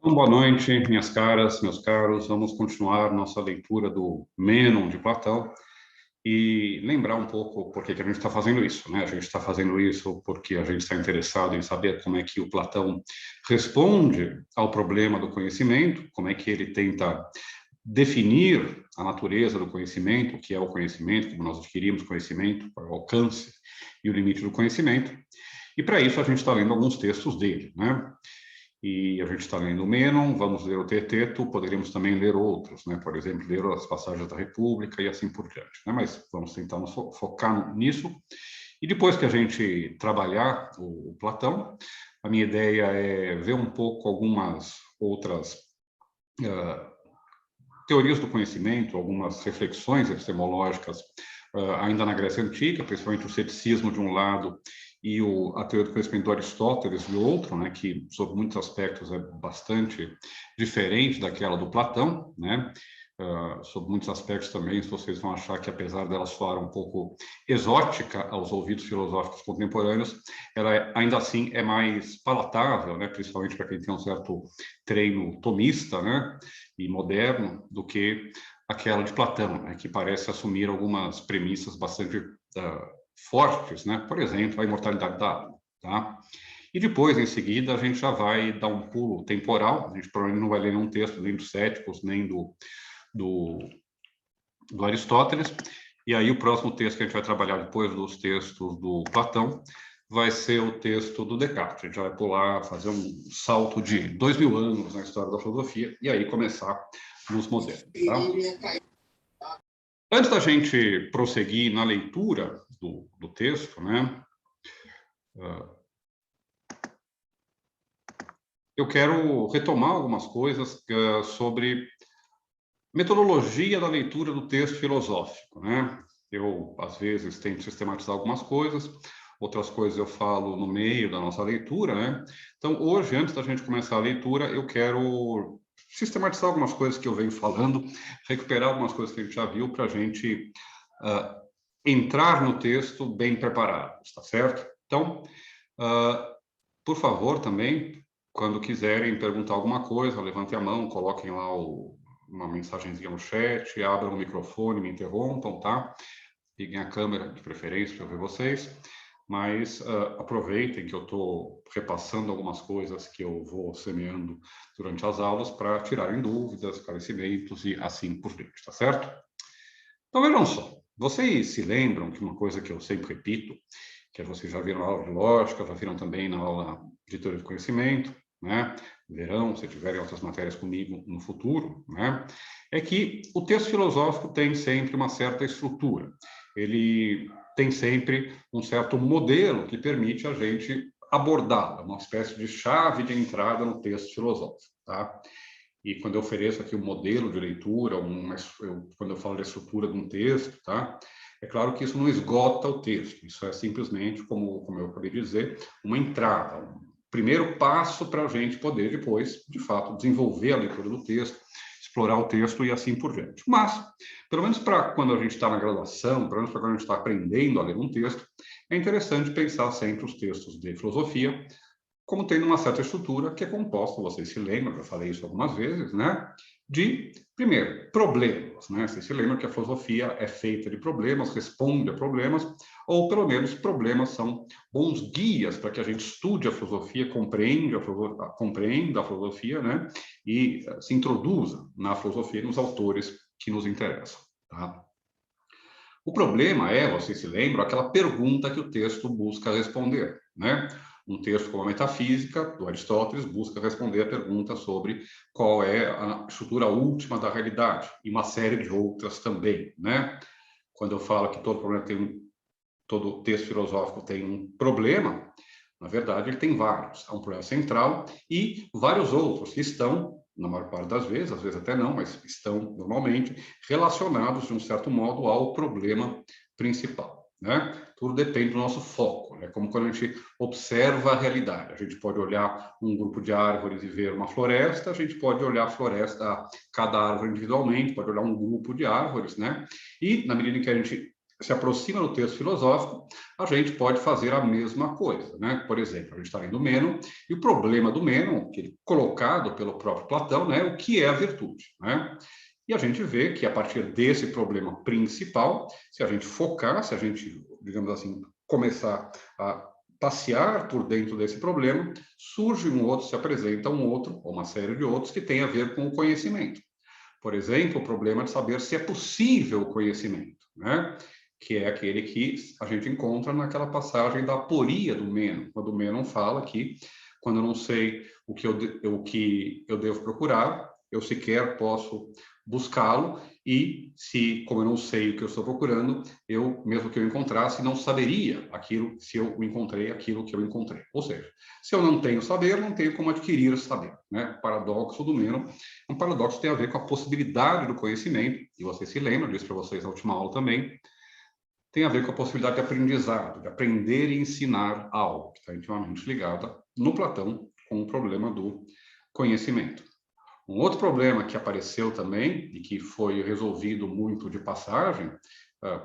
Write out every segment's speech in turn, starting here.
Então, boa noite, minhas caras, meus caros. Vamos continuar nossa leitura do Mênon de Platão e lembrar um pouco por que a gente está fazendo isso, né? A gente está fazendo isso porque a gente está interessado em saber como é que o Platão responde ao problema do conhecimento, como é que ele tenta definir a natureza do conhecimento, o que é o conhecimento, como nós adquirimos conhecimento, qual é o alcance e o limite do conhecimento. E para isso a gente está lendo alguns textos dele, né? E a gente está lendo o Mênon, vamos ler o Teeteto, poderíamos também ler outros, né? Por exemplo, ler as passagens da República e assim por diante, né? Mas vamos tentar nos focar nisso. E depois que a gente trabalhar o Platão, a minha ideia é ver um pouco algumas outras teorias do conhecimento, algumas reflexões epistemológicas ainda na Grécia Antiga, principalmente o ceticismo de um lado e a teoria do conhecimento do Aristóteles de outro, né, que, sob muitos aspectos, é bastante diferente daquela do Platão, né, sob muitos aspectos também, vocês vão achar que, apesar dela soar um pouco exótica aos ouvidos filosóficos contemporâneos, ela ainda assim é mais palatável, né, principalmente para quem tem um certo treino tomista, né, e moderno, do que aquela de Platão, né, que parece assumir algumas premissas bastante fortes, né? Por exemplo, a imortalidade da alma, tá? E depois, em seguida, a gente já vai dar um pulo temporal, a gente provavelmente não vai ler nenhum texto nem dos céticos, nem do Aristóteles, e aí o próximo texto que a gente vai trabalhar depois dos textos do Platão vai ser o texto do Descartes. A gente vai pular, fazer um salto de 2000 anos na história da filosofia, e aí começar nos modernos, tá? Antes da gente prosseguir na leitura do texto, né, eu quero retomar algumas coisas sobre metodologia da leitura do texto filosófico, né? Eu, às vezes, tento sistematizar algumas coisas, outras coisas eu falo no meio da nossa leitura, né? Então, hoje, antes da gente começar a leitura, eu quero sistematizar algumas coisas que eu venho falando, recuperar algumas coisas que a gente já viu para a gente entrar no texto bem preparados, tá certo? Então, por favor, também, quando quiserem perguntar alguma coisa, levantem a mão, coloquem lá uma mensagenzinha no chat, abram o microfone, me interrompam, tá? Liguem a câmera, de preferência, para eu ver vocês. Mas aproveitem que eu estou repassando algumas coisas que eu vou semeando durante as aulas para tirarem dúvidas, esclarecimentos e assim por diante, tá certo? Então, vejam só. Vocês se lembram que uma coisa que eu sempre repito, que vocês já viram na aula de lógica, já viram também na aula de teoria do conhecimento, né? Verão, se tiverem outras matérias comigo no futuro, né? É que o texto filosófico tem sempre uma certa estrutura. Ele tem sempre um certo modelo que permite a gente abordá-la, uma espécie de chave de entrada no texto filosófico, tá? E quando eu ofereço aqui um modelo de leitura, quando eu falo da estrutura de um texto, tá? É claro que isso não esgota o texto, isso é simplesmente, como eu acabei de dizer, uma entrada, um primeiro passo para a gente poder depois, de fato, desenvolver a leitura do texto, explorar o texto e assim por diante. Mas, pelo menos para quando a gente está na graduação, pelo menos para quando a gente está aprendendo a ler um texto, é interessante pensar sempre os textos de filosofia como tendo uma certa estrutura que é composta, vocês se lembram, eu falei isso algumas vezes, né? De, primeiro, problemas, né? Vocês se lembram que a filosofia é feita de problemas, responde a problemas, ou pelo menos problemas são bons guias para que a gente estude a filosofia, compreenda a filosofia, né? E se introduza na filosofia nos autores que nos interessam, tá? O problema é, vocês se lembram, aquela pergunta que o texto busca responder, né? Um texto como a Metafísica, do Aristóteles, busca responder a pergunta sobre qual é a estrutura última da realidade, e uma série de outras também, né? Quando eu falo que todo texto filosófico tem um problema, na verdade, ele tem vários. Há um problema central e vários outros que estão, na maior parte das vezes, às vezes até não, mas estão normalmente relacionados, de um certo modo, ao problema principal, né? Tudo depende do nosso foco, né? Como quando a gente observa a realidade. A gente pode olhar um grupo de árvores e ver uma floresta, a gente pode olhar a floresta, cada árvore individualmente, pode olhar um grupo de árvores, né? E, na medida em que a gente se aproxima do texto filosófico, a gente pode fazer a mesma coisa, né? Por exemplo, a gente está lendo Mênon, e o problema do Mênon, que ele colocado pelo próprio Platão, né? O que é a virtude, né? E a gente vê que a partir desse problema principal, se a gente focar, se a gente, digamos assim, começar a passear por dentro desse problema, surge um outro, se apresenta um outro, ou uma série de outros, que tem a ver com o conhecimento. Por exemplo, o problema de saber se é possível o conhecimento, né? Que é aquele que a gente encontra naquela passagem da aporia do Mênon, quando o Mênon fala que, quando eu não sei o que eu devo procurar, eu sequer posso buscá-lo, e se, como eu não sei o que eu estou procurando, eu, mesmo que eu encontrasse, não saberia aquilo, se eu encontrei aquilo que eu encontrei. Ou seja, se eu não tenho saber, não tenho como adquirir saber, né? O paradoxo do Mênon, um paradoxo que tem a ver com a possibilidade do conhecimento, e você se lembra, disse para vocês na última aula também, tem a ver com a possibilidade de aprendizado, de aprender e ensinar algo, que está intimamente ligada no Platão com o problema do conhecimento. Um outro problema que apareceu também, e que foi resolvido muito de passagem,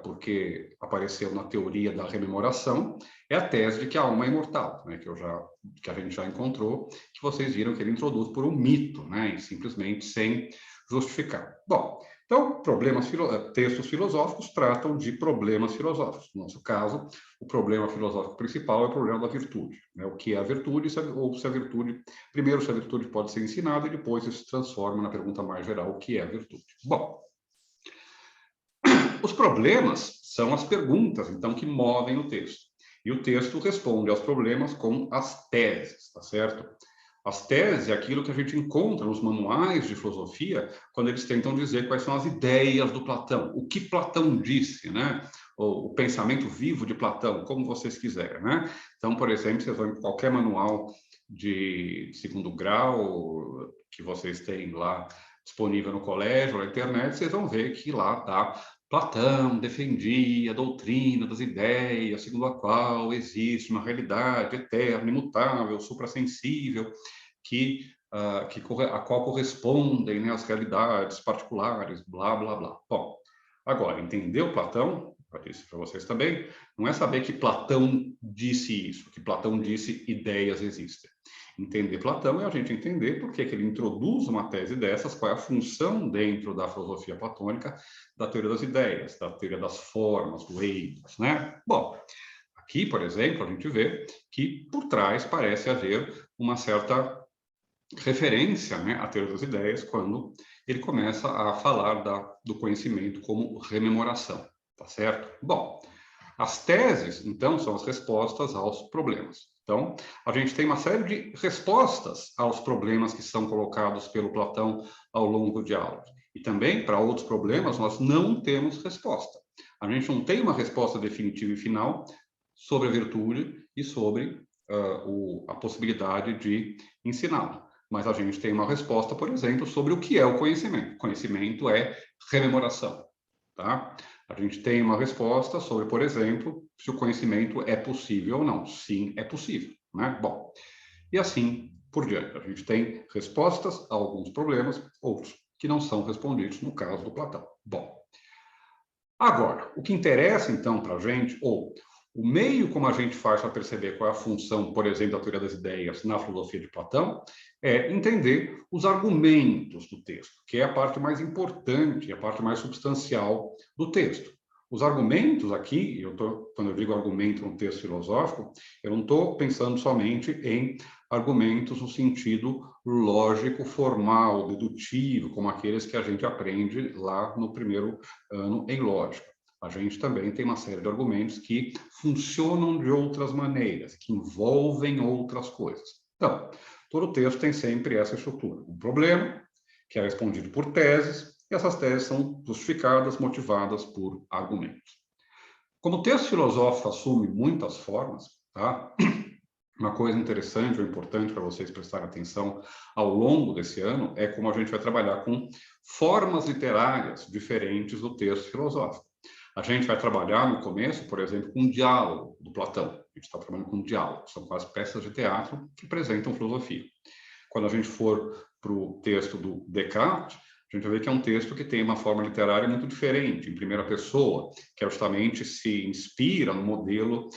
porque apareceu na teoria da rememoração, é a tese de que a alma é imortal, né, que a gente já encontrou, que vocês viram que ele introduz por um mito, né, e simplesmente sem justificar. Bom, então, textos filosóficos tratam de problemas filosóficos. No nosso caso, o problema filosófico principal é o problema da virtude, né? O que é a virtude, ou se a virtude, primeiro, se a virtude pode ser ensinada, e depois isso se transforma na pergunta mais geral, o que é a virtude? Bom, os problemas são as perguntas, então, que movem o texto. E o texto responde aos problemas com as teses, tá certo? As teses é aquilo que a gente encontra nos manuais de filosofia, quando eles tentam dizer quais são as ideias do Platão, o que Platão disse, né? O pensamento vivo de Platão, como vocês quiserem, né? Então, por exemplo, vocês vão em qualquer manual de segundo grau que vocês têm lá disponível no colégio, na internet, vocês vão ver que lá está Platão defendia a doutrina das ideias, segundo a qual existe uma realidade eterna, imutável, suprassensível, a qual correspondem, né, as realidades particulares, blá, blá, blá. Bom, agora, entendeu Platão? Eu disse para vocês também, não é saber que Platão disse isso, que Platão disse ideias existem. Entender Platão é a gente entender por que ele introduz uma tese dessas, qual é a função dentro da filosofia platônica da teoria das ideias, da teoria das formas, do eidos, né? Bom, aqui, por exemplo, a gente vê que por trás parece haver uma certa referência, né, à teoria das ideias, quando ele começa a falar do conhecimento como rememoração, tá certo? Bom, as teses, então, são as respostas aos problemas. Então, a gente tem uma série de respostas aos problemas que são colocados pelo Platão ao longo do diálogo. E também, para outros problemas, nós não temos resposta. A gente não tem uma resposta definitiva e final sobre a virtude e sobre a possibilidade de ensiná-la. Mas a gente tem uma resposta, por exemplo, sobre o que é o conhecimento. Conhecimento é rememoração, tá? A gente tem uma resposta sobre, por exemplo, se o conhecimento é possível ou não. Sim, é possível, né? Bom, e assim por diante. A gente tem respostas a alguns problemas, outros que não são respondidos, no caso do Platão. Bom, agora, o que interessa, então, para a gente, ou o meio como a gente faz para perceber qual é a função, por exemplo, da teoria das ideias na filosofia de Platão, é entender os argumentos do texto, que é a parte mais importante, a parte mais substancial do texto. Os argumentos aqui, quando eu digo argumento no texto filosófico, eu não estou pensando somente em argumentos no sentido lógico, formal, dedutivo, como aqueles que a gente aprende lá no primeiro ano em lógica. A gente também tem uma série de argumentos que funcionam de outras maneiras, que envolvem outras coisas. Então, todo texto tem sempre essa estrutura. Um problema, que é respondido por teses, e essas teses são justificadas, motivadas por argumentos. Como o texto filosófico assume muitas formas, tá? Uma coisa interessante ou importante para vocês prestarem atenção ao longo desse ano é como a gente vai trabalhar com formas literárias diferentes do texto filosófico. A gente vai trabalhar no começo, por exemplo, com um diálogo do Platão. A gente está trabalhando com um diálogo, são quase peças de teatro que apresentam filosofia. Quando a gente for para o texto do Descartes, a gente vê que é um texto que tem uma forma literária muito diferente, em primeira pessoa, que justamente se inspira no modelo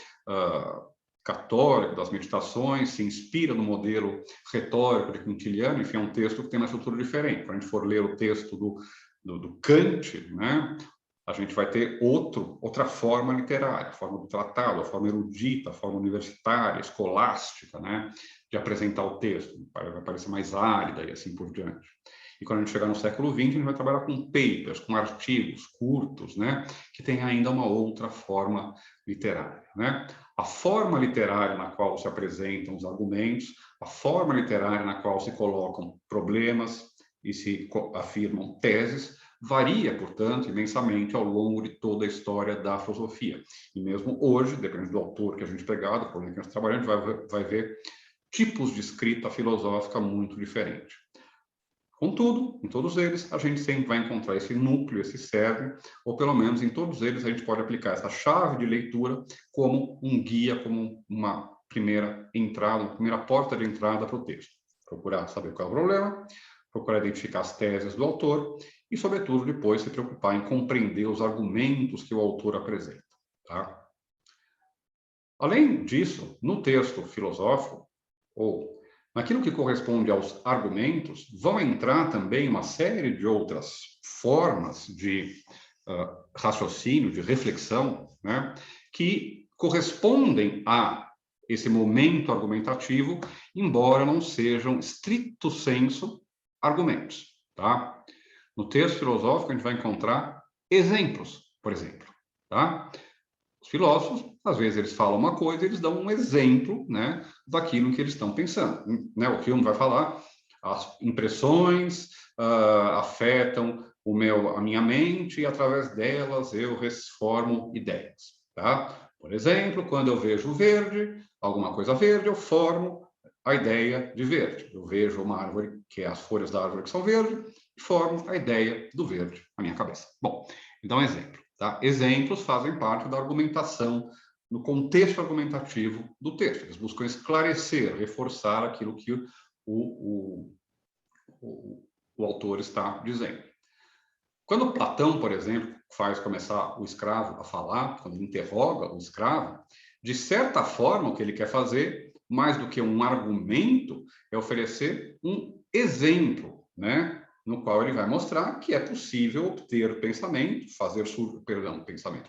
católico das meditações, se inspira no modelo retórico de Quintiliano, enfim, é um texto que tem uma estrutura diferente. Quando a gente for ler o texto do Kant, né, a gente vai ter outra forma literária, a forma do tratado, a forma erudita, a forma universitária, escolástica, né, de apresentar o texto, vai parecer mais árida e assim por diante. E quando a gente chegar no século XX, a gente vai trabalhar com papers, com artigos curtos, né, que tem ainda uma outra forma literária, né? A forma literária na qual se apresentam os argumentos, a forma literária na qual se colocam problemas e se afirmam teses, varia, portanto, imensamente ao longo de toda a história da filosofia. E mesmo hoje, dependendo do autor que a gente pegar, do problema que a gente trabalha, a gente vai ver tipos de escrita filosófica muito diferentes. Contudo, em todos eles, a gente sempre vai encontrar esse núcleo, esse cerne, ou pelo menos em todos eles a gente pode aplicar essa chave de leitura como um guia, como uma primeira entrada, uma primeira porta de entrada para o texto. Procurar saber qual é o problema, procurar identificar as teses do autor e, sobretudo, depois se preocupar em compreender os argumentos que o autor apresenta. Tá? Além disso, no texto filosófico, ou naquilo que corresponde aos argumentos, vão entrar também uma série de outras formas de raciocínio, de reflexão, né, que correspondem a esse momento argumentativo, embora não sejam, stricto sensu, argumentos. Tá? No texto filosófico, a gente vai encontrar exemplos, por exemplo. Tá? Os filósofos, às vezes, eles falam uma coisa, eles dão um exemplo, né, daquilo que eles estão pensando. Né? O Hume vai falar, as impressões afetam a minha mente e, através delas, eu formo ideias. Tá? Por exemplo, quando eu vejo verde, alguma coisa verde, eu formo a ideia de verde. Eu vejo uma árvore, que é as folhas da árvore que são verdes, e formo a ideia do verde na minha cabeça. Bom, então, exemplo. Tá? Exemplos fazem parte da argumentação, no contexto argumentativo do texto. Eles buscam esclarecer, reforçar aquilo que o autor está dizendo. Quando Platão, por exemplo, faz começar o escravo a falar, quando ele interroga o escravo, de certa forma, o que ele quer fazer, mais do que um argumento, é oferecer um exemplo, né? No qual ele vai mostrar que é possível obter pensamento,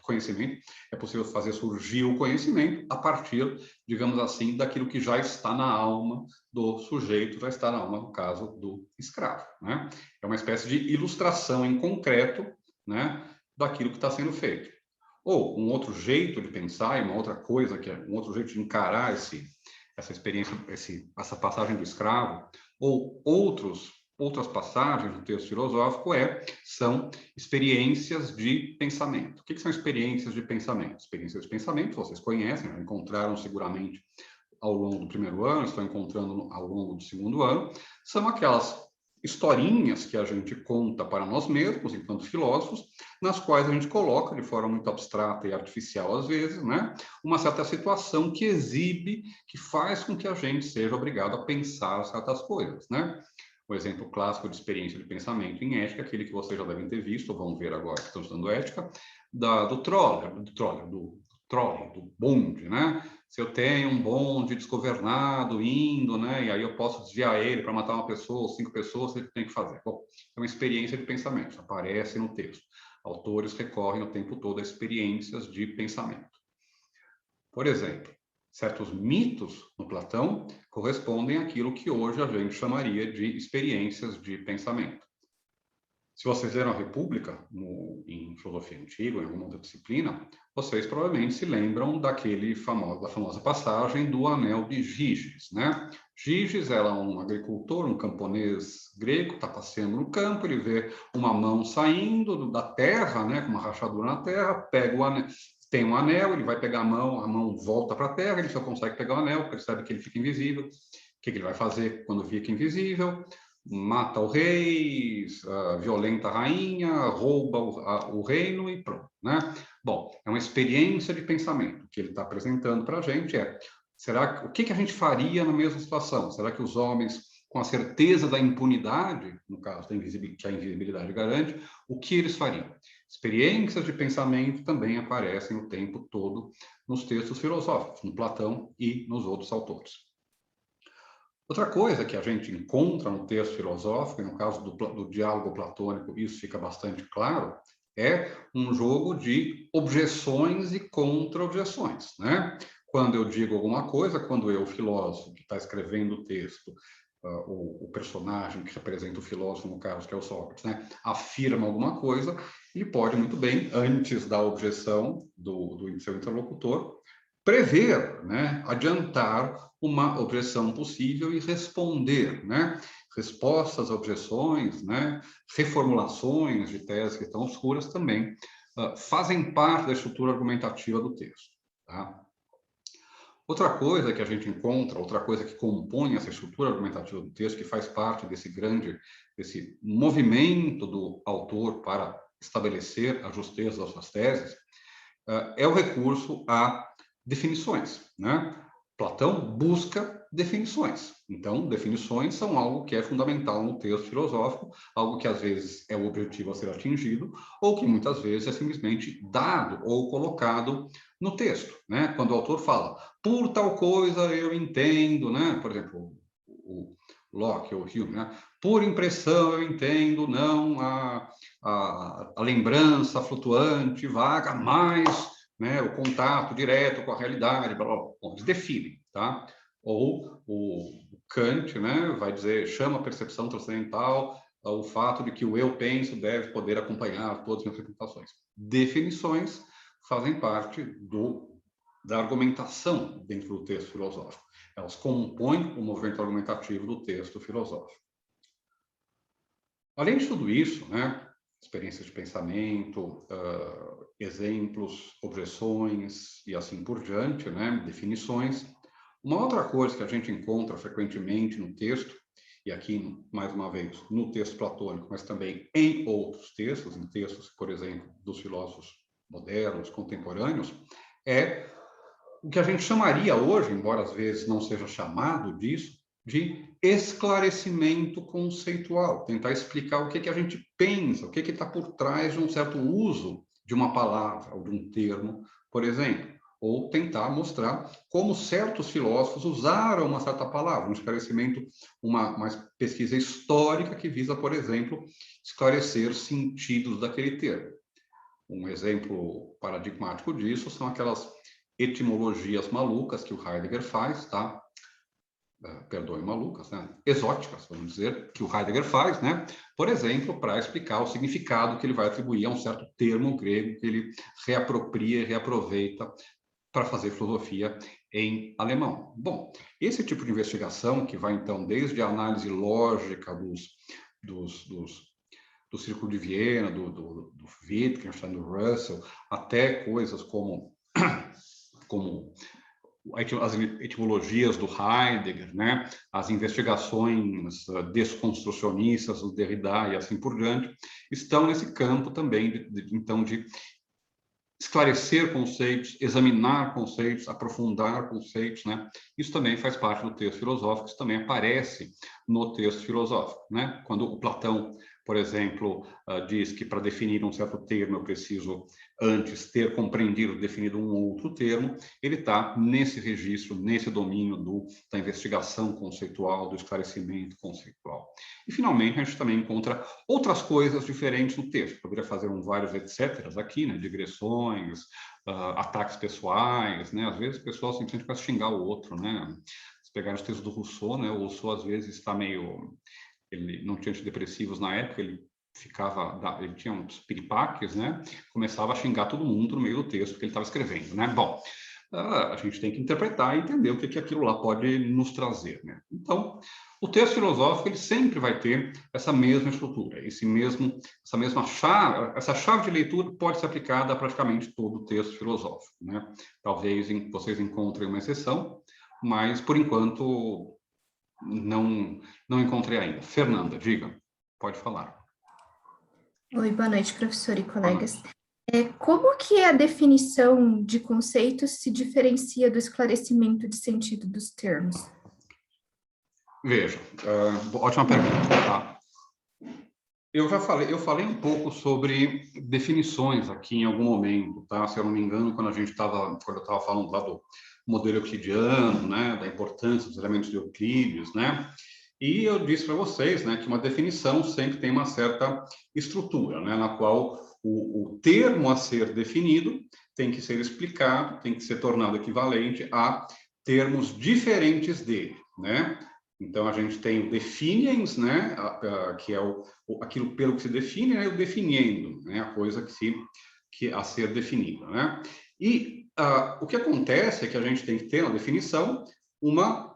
conhecimento, é possível fazer surgir o conhecimento a partir, digamos assim, daquilo que já está na alma do sujeito, já está na alma, no caso, do escravo, né? É uma espécie de ilustração em concreto, né, daquilo que está sendo feito. Ou um outro jeito de pensar, e uma outra coisa, um outro jeito de encarar essa experiência, essa passagem do escravo, ou outras passagens do texto filosófico são experiências de pensamento. O que são experiências de pensamento? Experiências de pensamento, vocês conhecem, já encontraram seguramente ao longo do primeiro ano, estão encontrando ao longo do segundo ano, são aquelas historinhas que a gente conta para nós mesmos, enquanto filósofos, nas quais a gente coloca, de forma muito abstrata e artificial às vezes, né, uma certa situação que exibe, que faz com que a gente seja obrigado a pensar certas coisas, né? O exemplo clássico de experiência de pensamento em ética, aquele que vocês já devem ter visto, ou vão ver agora que estão estudando ética, do trolley, do bonde, né? Se eu tenho um bonde desgovernado indo, né? E aí eu posso desviar ele para matar uma pessoa ou 5 pessoas, o que tem que fazer? Bom, é uma experiência de pensamento, aparece no texto. Autores recorrem o tempo todo a experiências de pensamento. Por exemplo, certos mitos no Platão correspondem àquilo que hoje a gente chamaria de experiências de pensamento. Se vocês leram a República, em filosofia antiga, em alguma outra disciplina, vocês provavelmente se lembram da famosa passagem do Anel de Giges, né? Giges era um agricultor, um camponês grego, está passeando no campo, ele vê uma mão saindo da terra, né, com uma rachadura na terra, pega o anel, tem um anel, ele vai pegar a mão volta para a terra, ele só consegue pegar o anel, percebe que ele fica invisível. O que ele vai fazer quando fica invisível? Mata o rei, violenta a rainha, rouba o reino e pronto, né? Bom, é uma experiência de pensamento que ele está apresentando para a gente. O que a gente faria na mesma situação? Será que os homens com a certeza da impunidade, no caso da que a invisibilidade garante, o que eles fariam? Experiências de pensamento também aparecem o tempo todo nos textos filosóficos, no Platão e nos outros autores. Outra coisa que a gente encontra no texto filosófico, e no caso do diálogo platônico isso fica bastante claro, é um jogo de objeções e contra-objeções, né? Quando eu digo alguma coisa, quando eu, filósofo, que está escrevendo o texto, o personagem que representa o filósofo, no caso, que é o Sócrates, né, afirma alguma coisa, ele pode muito bem, antes da objeção do seu interlocutor, prever, né, adiantar uma objeção possível e responder, né, respostas a objeções, né, reformulações de teses que estão obscuras também fazem parte da estrutura argumentativa do texto, tá? Outra coisa que a gente encontra, outra coisa que compõe essa estrutura argumentativa do texto, que faz parte desse movimento do autor para estabelecer a justeza das suas teses, é o recurso a definições, né? Platão busca definições. Então, definições são algo que é fundamental no texto filosófico, algo que às vezes é o objetivo a ser atingido, ou que muitas vezes é simplesmente dado ou colocado no texto, né? Quando o autor fala, por tal coisa eu entendo, né? Por exemplo, o Locke ou Hume, né? Por impressão eu entendo, não a lembrança flutuante, vaga, mas, né, o contato direto com a realidade, blá, blá, blá. Bom, eles definem, tá? Ou o Kant, né, vai dizer, chama a percepção transcendental o fato de que o eu penso deve poder acompanhar todas as representações. Definições fazem parte da argumentação dentro do texto filosófico. Elas compõem o movimento argumentativo do texto filosófico. Além de tudo isso, né, experiências de pensamento, exemplos, objeções e assim por diante, né, definições. Uma outra coisa que a gente encontra frequentemente no texto, e aqui, mais uma vez, no texto platônico, mas também em outros textos, em textos, por exemplo, dos filósofos modernos, contemporâneos, é o que a gente chamaria hoje, embora às vezes não seja chamado disso, de esclarecimento conceitual, tentar explicar o que a gente pensa, o que está por trás de um certo uso de uma palavra ou de um termo, por exemplo, ou tentar mostrar como certos filósofos usaram uma certa palavra, um esclarecimento, uma pesquisa histórica que visa, por exemplo, esclarecer sentidos daquele termo. Um exemplo paradigmático disso são aquelas etimologias malucas que o Heidegger faz, tá? Perdoem malucas, né? Exóticas, vamos dizer, que o Heidegger faz, né? Por exemplo, para explicar o significado que ele vai atribuir a um certo termo grego que ele reapropria e reaproveita para fazer filosofia em alemão. Bom, esse tipo de investigação, que vai então desde a análise lógica do Círculo de Viena, do Wittgenstein, do Russell, até coisas como as etimologias do Heidegger, né? As investigações desconstrucionistas do Derrida e assim por diante, estão nesse campo também, então, de esclarecer conceitos, examinar conceitos, aprofundar conceitos, né? Isso também faz parte do texto filosófico, isso também aparece no texto filosófico, né? Quando o Platão, por exemplo, diz que para definir um certo termo eu preciso antes ter compreendido, definido um outro termo, ele está nesse registro, nesse domínio da investigação conceitual, do esclarecimento conceitual. E, finalmente, a gente também encontra outras coisas diferentes no texto. Poderia fazer vários etc. aqui, né? Digressões, ataques pessoais, né? Às vezes o pessoal simplesmente vai xingar o outro, né? Se pegar os textos do Rousseau, né? O Rousseau, às vezes, está meio... Ele não tinha antidepressivos na época, ele tinha uns piripaques, né? Começava a xingar todo mundo no meio do texto que ele estava escrevendo, né? Bom, a gente tem que interpretar e entender o que aquilo lá pode nos trazer, né? Então, o texto filosófico, ele sempre vai ter essa mesma estrutura, essa mesma chave, essa chave de leitura pode ser aplicada a praticamente todo o texto filosófico, né? Talvez vocês encontrem uma exceção, mas, por enquanto, não encontrei ainda. Fernanda, diga, pode falar. Oi, boa noite, professor e colegas. Como que a definição de conceitos se diferencia do esclarecimento de sentido dos termos? Veja, ótima pergunta, tá? Eu falei um pouco sobre definições aqui em algum momento, tá? Se eu não me engano, quando eu estava falando lá do modelo euclidiano, né, da importância dos elementos de Euclides, né? E eu disse para vocês, né, que uma definição sempre tem uma certa estrutura, né, na qual o termo a ser definido tem que ser explicado, tem que ser tornado equivalente a termos diferentes dele, né? Então, a gente tem o definiens, né, que é aquilo pelo que se define, né, e o definiendo, né, a coisa que a ser definida, né? E o que acontece é que a gente tem que ter na definição uma,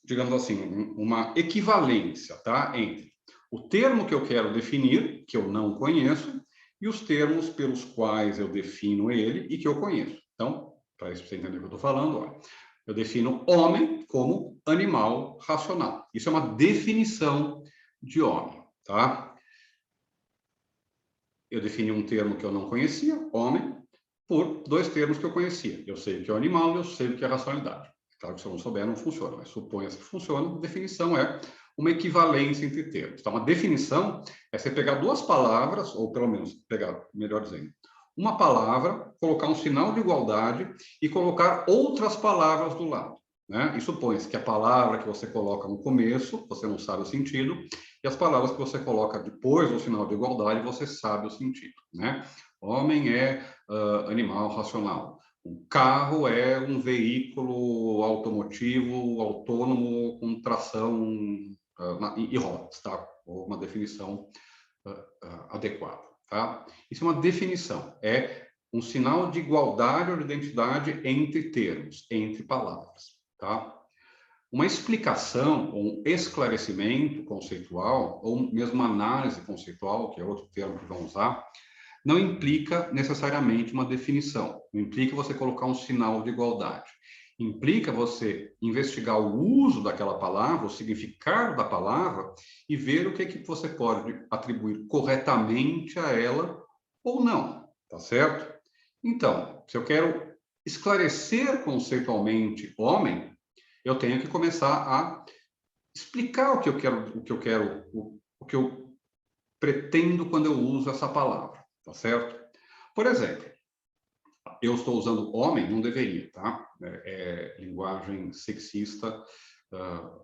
digamos assim, uma equivalência, tá, entre o termo que eu quero definir, que eu não conheço, e os termos pelos quais eu defino ele e que eu conheço. Então, para isso você entender o que eu estou falando, olha, eu defino homem como animal racional. Isso é uma definição de homem, tá? Eu defini um termo que eu não conhecia, homem, por dois termos que eu conhecia. Eu sei o que é o animal e eu sei o que é a racionalidade. Claro que se eu não souber, não funciona, mas suponha-se que funciona. A definição é uma equivalência entre termos. Então, uma definição é você pegar duas palavras, ou pelo menos pegar, melhor dizendo, uma palavra, colocar um sinal de igualdade e colocar outras palavras do lado, né? E supõe-se que a palavra que você coloca no começo, você não sabe o sentido, e as palavras que você coloca depois do sinal de igualdade, você sabe o sentido, né? Homem é animal racional. Um carro é um veículo automotivo autônomo com tração e rodas, tá? Ou uma definição adequada, tá? Isso é uma definição, é um sinal de igualdade ou de identidade entre termos, entre palavras, tá? Uma explicação, ou um esclarecimento conceitual, ou mesmo uma análise conceitual, que é outro termo que vão usar, não implica necessariamente uma definição, não implica você colocar um sinal de igualdade. Implica você investigar o uso daquela palavra, o significado da palavra e ver o que você pode atribuir corretamente a ela ou não, tá certo? Então, se eu quero esclarecer conceitualmente homem, eu tenho que começar a explicar o que eu quero, o que eu pretendo quando eu uso essa palavra, tá certo? Por exemplo, eu estou usando homem, não deveria, tá? É linguagem sexista,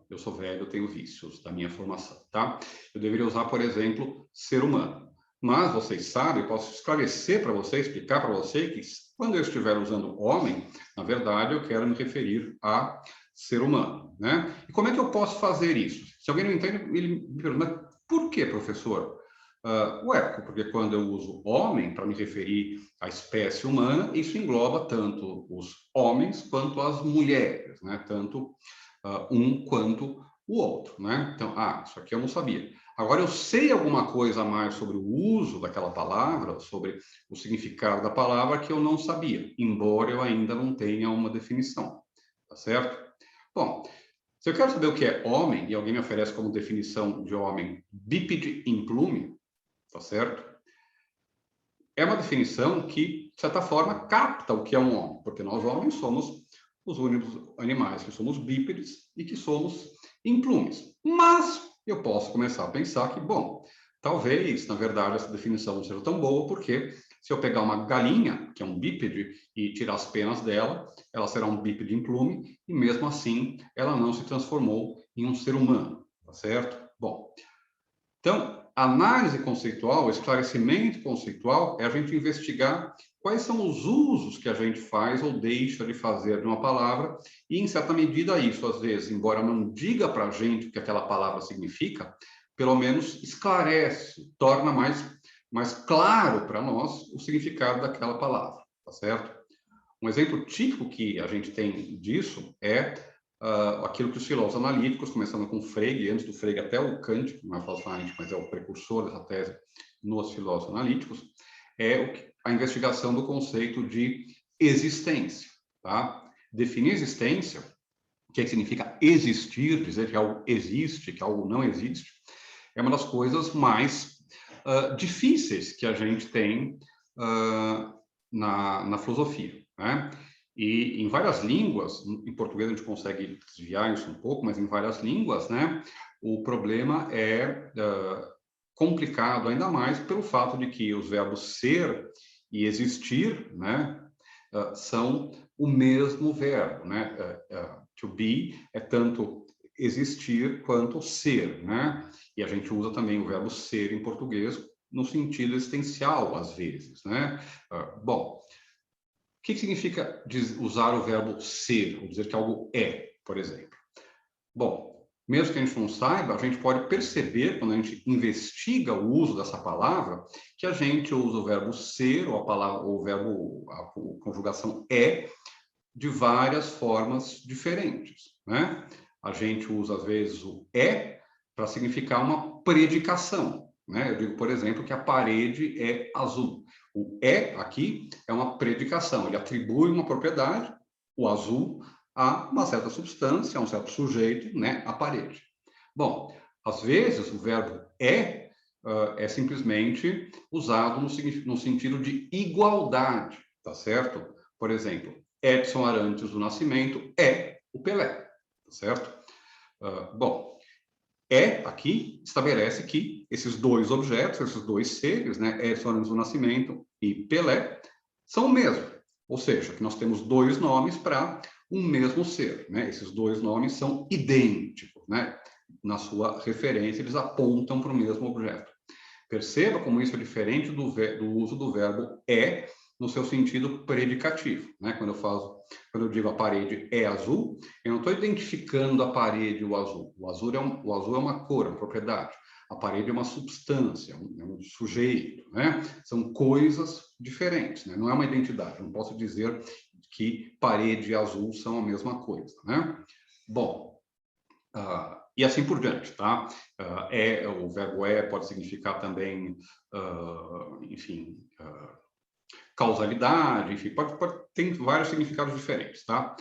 eu sou velho, eu tenho vícios da minha formação, tá? Eu deveria usar, por exemplo, ser humano. Mas vocês sabem, eu posso esclarecer para você, explicar para você que quando eu estiver usando homem, na verdade eu quero me referir a ser humano, né? E como é que eu posso fazer isso? Se alguém não entende, ele me pergunta, por que, professor? Porque quando eu uso homem para me referir à espécie humana, isso engloba tanto os homens quanto as mulheres, né? Tanto um quanto o outro, né? Então, isso aqui eu não sabia. Agora eu sei alguma coisa a mais sobre o uso daquela palavra, sobre o significado da palavra que eu não sabia, embora eu ainda não tenha uma definição, tá certo? Bom, se eu quero saber o que é homem e alguém me oferece como definição de homem bípede implume, tá certo? É uma definição que, de certa forma, capta o que é um homem, porque nós homens somos os únicos animais que somos bípedes e que somos implumes. Mas eu posso começar a pensar que, bom, talvez, na verdade, essa definição não seja tão boa, porque se eu pegar uma galinha, que é um bípede, e tirar as penas dela, ela será um bípede implume, e mesmo assim ela não se transformou em um ser humano, tá certo? Bom, então, análise conceitual, esclarecimento conceitual, é a gente investigar quais são os usos que a gente faz ou deixa de fazer de uma palavra, e, em certa medida, isso, às vezes, embora não diga para a gente o que aquela palavra significa, pelo menos esclarece, torna mais claro para nós o significado daquela palavra, tá certo? Um exemplo típico que a gente tem disso é aquilo que os filósofos analíticos, começando com Frege, antes do Frege até o Kant, que não é filósofo analítico, mas é o precursor dessa tese nos filósofos analíticos, é a investigação do conceito de existência. Tá? Definir existência, o que significa existir, dizer que algo existe, que algo não existe, é uma das coisas mais difíceis que a gente tem na filosofia. Né? E em várias línguas, em português a gente consegue desviar isso um pouco, mas em várias línguas, né, o problema é complicado ainda mais pelo fato de que os verbos ser e existir, né, são o mesmo verbo, né? To be é tanto existir quanto ser, né? E a gente usa também o verbo ser em português no sentido existencial, às vezes, né? Bom, o que significa usar o verbo ser, ou dizer que algo é, por exemplo? Bom, mesmo que a gente não saiba, a gente pode perceber, quando a gente investiga o uso dessa palavra, que a gente usa o verbo ser, ou a palavra, ou o verbo, a conjugação é, de várias formas diferentes, né? A gente usa, às vezes, o é para significar uma predicação, né? Eu digo, por exemplo, que a parede é azul. O é aqui é uma predicação, ele atribui uma propriedade, o azul, a uma certa substância, a um certo sujeito, né? A parede. Bom, às vezes o verbo é simplesmente usado no sentido de igualdade, tá certo? Por exemplo, Edson Arantes do Nascimento é o Pelé, tá certo? Bom, aqui estabelece que esses dois objetos, esses dois seres, né, Edson Arantes do Nascimento e Pelé, são o mesmo. Ou seja, que nós temos dois nomes para um mesmo ser, né? Esses dois nomes são idênticos, né? Na sua referência, eles apontam para o mesmo objeto. Perceba como isso é diferente do uso do verbo é no seu sentido predicativo, né? Quando eu digo a parede é azul, eu não estou identificando a parede e o azul. O azul é uma cor, uma propriedade. A parede é uma substância, é um sujeito, né? São coisas diferentes, né? Não é uma identidade. Eu não posso dizer que parede e azul são a mesma coisa, né? Bom, e assim por diante, tá? O verbo pode significar também, enfim, causalidade, enfim, tem vários significados diferentes, tá?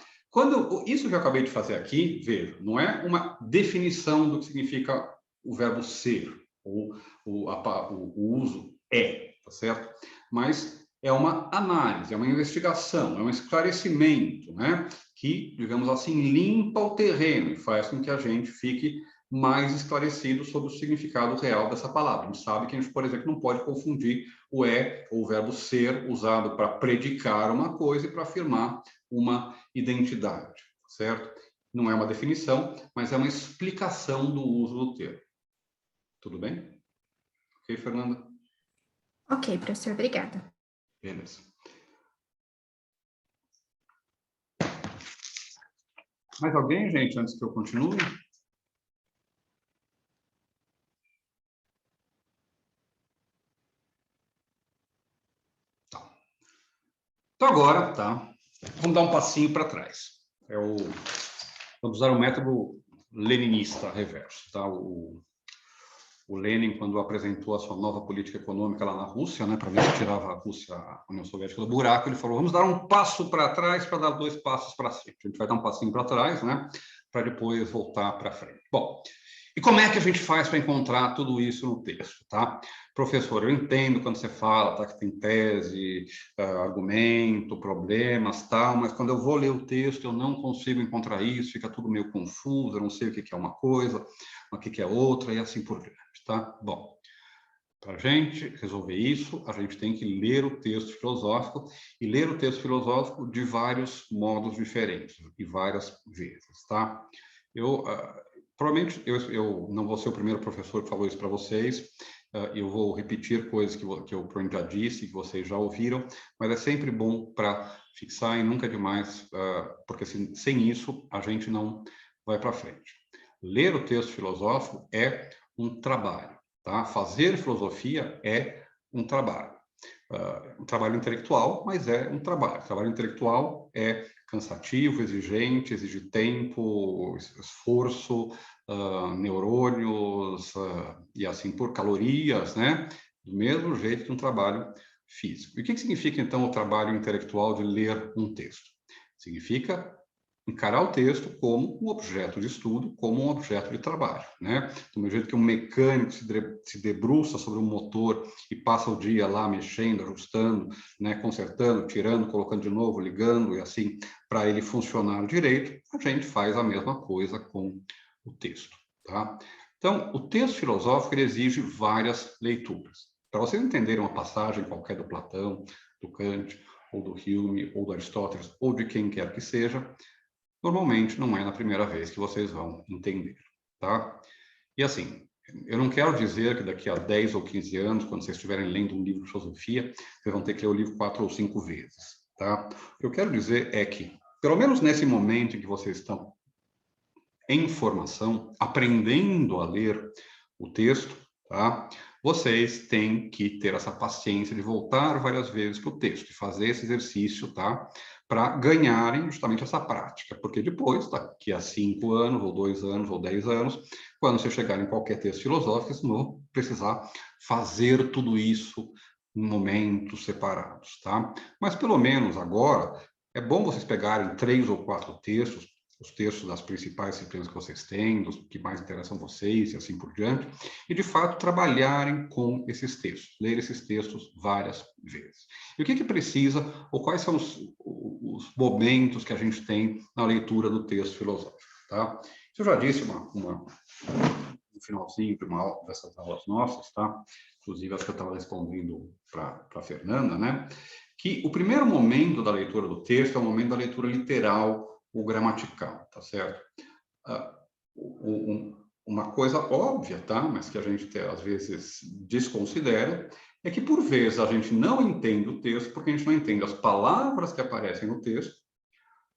Isso que eu acabei de fazer aqui, veja, não é uma definição do que significa o verbo ser, ou o uso tá certo? Mas é uma análise, é uma investigação, é um esclarecimento, né? Que, digamos assim, limpa o terreno e faz com que a gente fique mais esclarecido sobre o significado real dessa palavra. A gente sabe que a gente, por exemplo, não pode confundir o ou o verbo ser usado para predicar uma coisa e para afirmar uma identidade, certo? Não é uma definição, mas é uma explicação do uso do termo. Tudo bem? Ok, Fernanda? Ok, professor, obrigada. Beleza. Mais alguém, gente, antes que eu continue? Tá. Então agora, tá? Vamos dar um passinho para trás. Vamos usar o método leninista reverso, tá? O Lenin, quando apresentou a sua nova política econômica lá na Rússia, né, para ver se tirava a Rússia, a União Soviética do buraco, ele falou: vamos dar um passo para trás para dar dois passos para frente. A gente vai dar um passinho para trás, né, para depois voltar para frente. Bom, e como é que a gente faz para encontrar tudo isso no texto, tá? Professor, eu entendo quando você fala, tá, que tem tese, argumento, problemas, tal, mas quando eu vou ler o texto eu não consigo encontrar isso, fica tudo meio confuso, eu não sei o que é uma coisa, o que é outra e assim por diante, tá? Bom, para a gente resolver isso, a gente tem que ler o texto filosófico e ler o texto filosófico de vários modos diferentes e várias vezes, tá? Provavelmente eu não vou ser o primeiro professor que falou isso para vocês, eu vou repetir coisas que eu provavelmente já disse, que vocês já ouviram, mas é sempre bom para fixar e nunca é demais, porque sem isso a gente não vai para frente. Ler o texto filosófico é um trabalho, tá? Fazer filosofia é um trabalho. Um trabalho intelectual, mas é um trabalho. O trabalho intelectual é cansativo, exigente, exige tempo, esforço, neurônios e assim por calorias, né? Do mesmo jeito que um trabalho físico. E o que significa, então, o trabalho intelectual de ler um texto? Significa encarar o texto como um objeto de estudo, como um objeto de trabalho, né? Do mesmo jeito que um mecânico se debruça sobre um motor e passa o dia lá mexendo, ajustando, né, consertando, tirando, colocando de novo, ligando e assim, para ele funcionar direito, a gente faz a mesma coisa com o texto, tá? Então, o texto filosófico ele exige várias leituras. Para vocês entenderem uma passagem qualquer do Platão, do Kant, ou do Hume, ou do Aristóteles, ou de quem quer que seja, normalmente não é na primeira vez que vocês vão entender, tá? E assim, eu não quero dizer que daqui a 10 ou 15 anos, quando vocês estiverem lendo um livro de filosofia, vocês vão ter que ler o livro 4 ou 5 vezes, tá? O que eu quero dizer é que, pelo menos nesse momento em que vocês estão em formação, aprendendo a ler o texto, tá? Vocês têm que ter essa paciência de voltar várias vezes para o texto, de fazer esse exercício, tá? Para ganharem justamente essa prática, porque depois, daqui a 5 anos, ou 2 anos, ou 10 anos, quando você chegar em qualquer texto filosófico, vocês vão precisar fazer tudo isso em momentos separados, tá? Mas pelo menos agora, é bom vocês pegarem 3 ou 4 textos, os textos das principais disciplinas que vocês têm, dos que mais interessam vocês e assim por diante, e de fato trabalharem com esses textos, ler esses textos várias vezes. E o que que precisa, ou quais são os momentos que a gente tem na leitura do texto filosófico, tá? Isso eu já disse no finalzinho de uma aula, dessas aulas nossas, tá? Inclusive, acho que eu estava respondendo para a Fernanda, né? Que o primeiro momento da leitura do texto é o momento da leitura literal, o gramatical, tá certo? Uma coisa óbvia, tá? Mas que a gente às vezes desconsidera, é que por vezes a gente não entende o texto porque a gente não entende as palavras que aparecem no texto.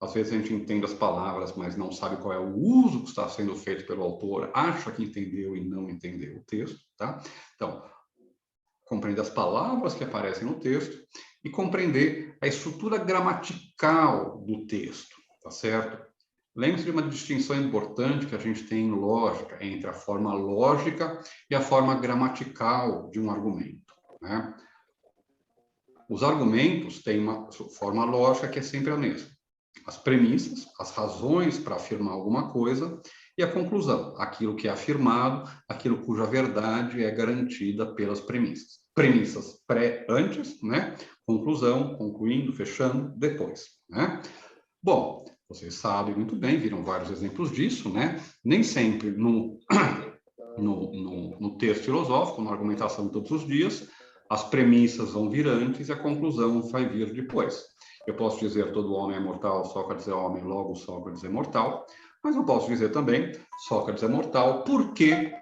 Às vezes a gente entende as palavras, mas não sabe qual é o uso que está sendo feito pelo autor, acha que entendeu e não entendeu o texto, tá? Então, compreender as palavras que aparecem no texto e compreender a estrutura gramatical do texto, tá certo? Lembre-se de uma distinção importante que a gente tem em lógica, entre a forma lógica e a forma gramatical de um argumento, né? Os argumentos têm uma forma lógica que é sempre a mesma. As premissas, as razões para afirmar alguma coisa e a conclusão, aquilo que é afirmado, aquilo cuja verdade é garantida pelas premissas. Premissas antes, né? Conclusão, concluindo, fechando, depois, né? Bom, vocês sabem muito bem, viram vários exemplos disso, né? Nem sempre no texto filosófico, na argumentação de todos os dias, as premissas vão vir antes e a conclusão vai vir depois. Eu posso dizer todo homem é mortal, Sócrates é homem, logo Sócrates é mortal, mas eu posso dizer também Sócrates é mortal porque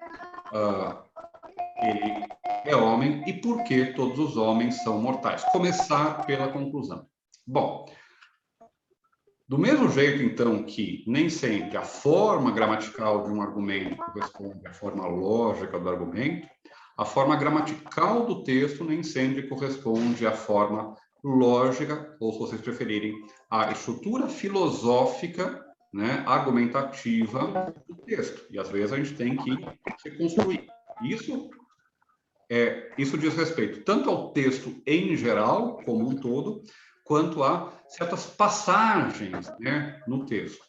ele é homem e porque todos os homens são mortais. Começar pela conclusão. Bom, do mesmo jeito, então, que nem sempre a forma gramatical de um argumento corresponde à forma lógica do argumento, a forma gramatical do texto nem sempre corresponde à forma lógica, ou, se vocês preferirem, à estrutura filosófica, né, argumentativa do texto. E, às vezes, a gente tem que reconstruir. Isso diz respeito tanto ao texto em geral, como um todo, quanto a certas passagens, né, no texto.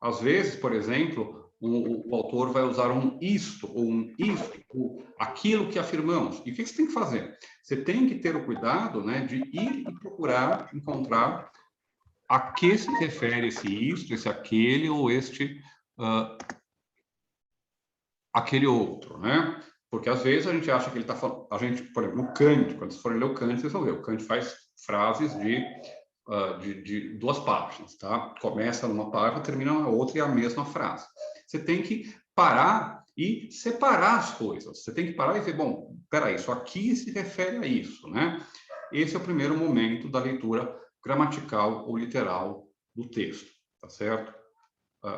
Às vezes, por exemplo, o autor vai usar um isto, ou aquilo que afirmamos. E o que você tem que fazer? Você tem que ter o cuidado, né, de ir e procurar encontrar a que se refere esse isto, esse aquele, ou aquele outro, né? Porque às vezes a gente acha que ele está falando, por exemplo, o Kant, quando vocês forem ler o Kant, vocês vão ver, o Kant faz frases de 2 páginas, tá? Começa numa página, termina na outra e é a mesma frase. Você tem que parar e separar as coisas. Você tem que parar e dizer, bom, peraí, isso aqui se refere a isso, né? Esse é o primeiro momento da leitura gramatical ou literal do texto, tá certo?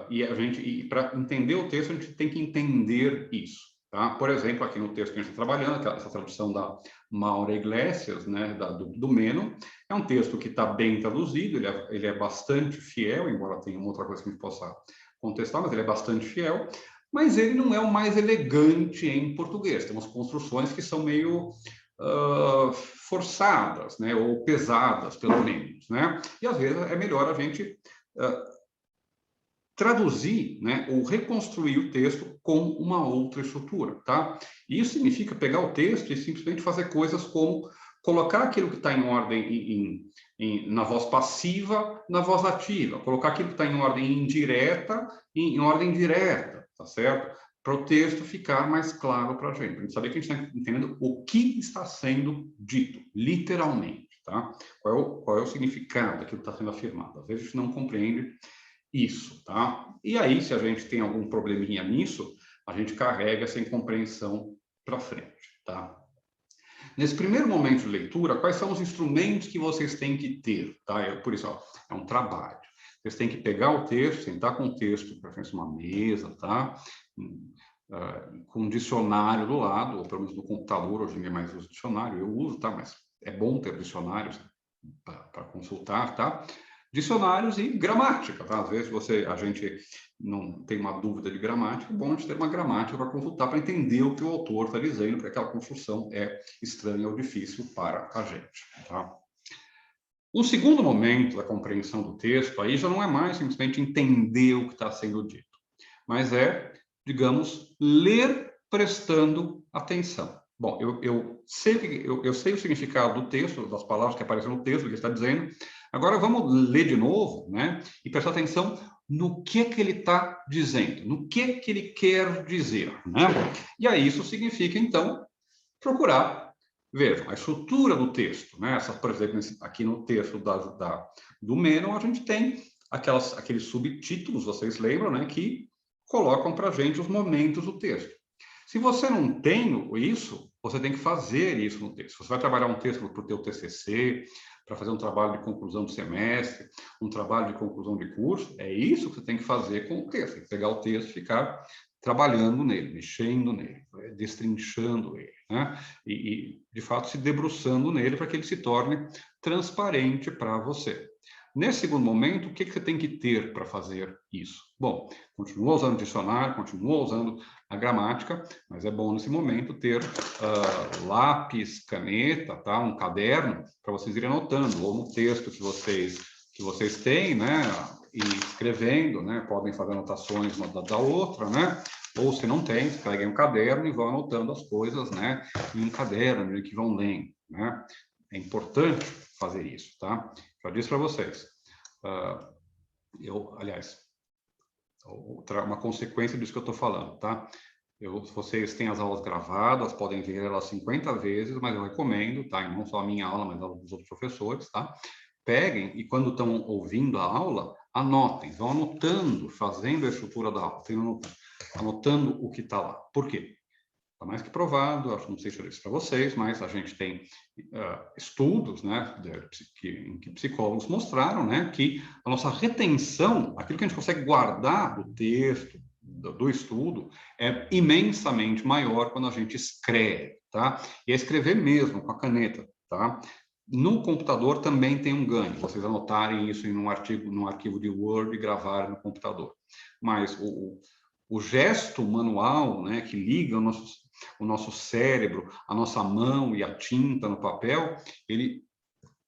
E para entender o texto, a gente tem que entender isso. Tá? Por exemplo, aqui no texto que a gente está trabalhando, essa tradução da Maura Iglesias, né, do Meno, é um texto que está bem traduzido, ele é bastante fiel, embora tenha uma outra coisa que a gente possa contestar, mas ele é bastante fiel, mas ele não é o mais elegante em português. Tem umas construções que são meio forçadas, né, ou pesadas, pelo menos. Né? E, às vezes, é melhor a gente traduzir, né, ou reconstruir o texto com uma outra estrutura, tá? E isso significa pegar o texto e simplesmente fazer coisas como colocar aquilo que está em ordem na voz passiva, na voz ativa, colocar aquilo que está em ordem indireta em ordem direta, tá certo? Para o texto ficar mais claro para a gente saber que a gente está entendendo o que está sendo dito, literalmente, tá? Qual é o significado daquilo que está sendo afirmado. Às vezes a gente não compreende isso, tá? E aí, se a gente tem algum probleminha nisso, a gente carrega essa incompreensão para frente, tá? Nesse primeiro momento de leitura, quais são os instrumentos que vocês têm que ter, tá? Por isso, ó, é um trabalho. Vocês têm que pegar o texto, sentar com o texto, preferência uma mesa, tá? Com um dicionário do lado, ou pelo menos no computador, hoje ninguém mais usa dicionário, eu uso, tá? Mas é bom ter dicionários para consultar, tá? Dicionários e gramática, tá? Às vezes a gente não tem uma dúvida de gramática, é bom a gente ter uma gramática para consultar, para entender o que o autor está dizendo, porque aquela construção é estranha ou difícil para a gente, tá? Um segundo momento da compreensão do texto, aí já não é mais simplesmente entender o que está sendo dito, mas é, digamos, ler prestando atenção. Bom, eu sei o significado do texto, das palavras que aparecem no texto, do que está dizendo. Agora vamos ler de novo, né? E prestar atenção no que ele está dizendo, no que ele quer dizer, né? E aí isso significa, então, procurar ver a estrutura do texto, né? Por exemplo, aqui no texto do Menon, a gente tem aqueles subtítulos, vocês lembram, né? Que colocam para a gente os momentos do texto. Se você não tem isso, você tem que fazer isso no texto. Você vai trabalhar um texto para o teu TCC, para fazer um trabalho de conclusão de semestre, um trabalho de conclusão de curso, é isso que você tem que fazer com o texto. Tem que pegar o texto e ficar trabalhando nele, mexendo nele, destrinchando ele, né? E de fato, se debruçando nele para que ele se torne transparente para você. Nesse segundo momento, o que você tem que ter para fazer isso? Bom, continua usando o dicionário, continua usando a gramática, mas é bom nesse momento ter lápis, caneta, tá? Um caderno para vocês irem anotando, ou no texto que vocês têm, né? E escrevendo, né? Podem fazer anotações uma da outra, né? Ou se não tem, peguem um caderno e vão anotando as coisas, né? Em um caderno, em que vão lendo, né? É importante fazer isso, tá? Já disse para vocês. Aliás, uma consequência disso que eu estou falando, tá? Vocês têm as aulas gravadas, podem ver elas 50 vezes, mas eu recomendo, tá? E não só a minha aula, mas a aula dos outros professores, tá? Peguem e quando estão ouvindo a aula, anotem, vão anotando, fazendo a estrutura da aula, anotando o que está lá. Por quê? Está mais que provado, acho que não sei se eu disse para vocês, mas a gente tem estudos, né, em que psicólogos mostraram, né, que a nossa retenção, aquilo que a gente consegue guardar do texto, do estudo, é imensamente maior quando a gente escreve, tá? E é escrever mesmo, com a caneta, tá? No computador também tem um ganho, vocês anotarem isso em num arquivo de Word e gravarem no computador. Mas o gesto manual, né, que liga o nosso cérebro, a nossa mão e a tinta no papel, ele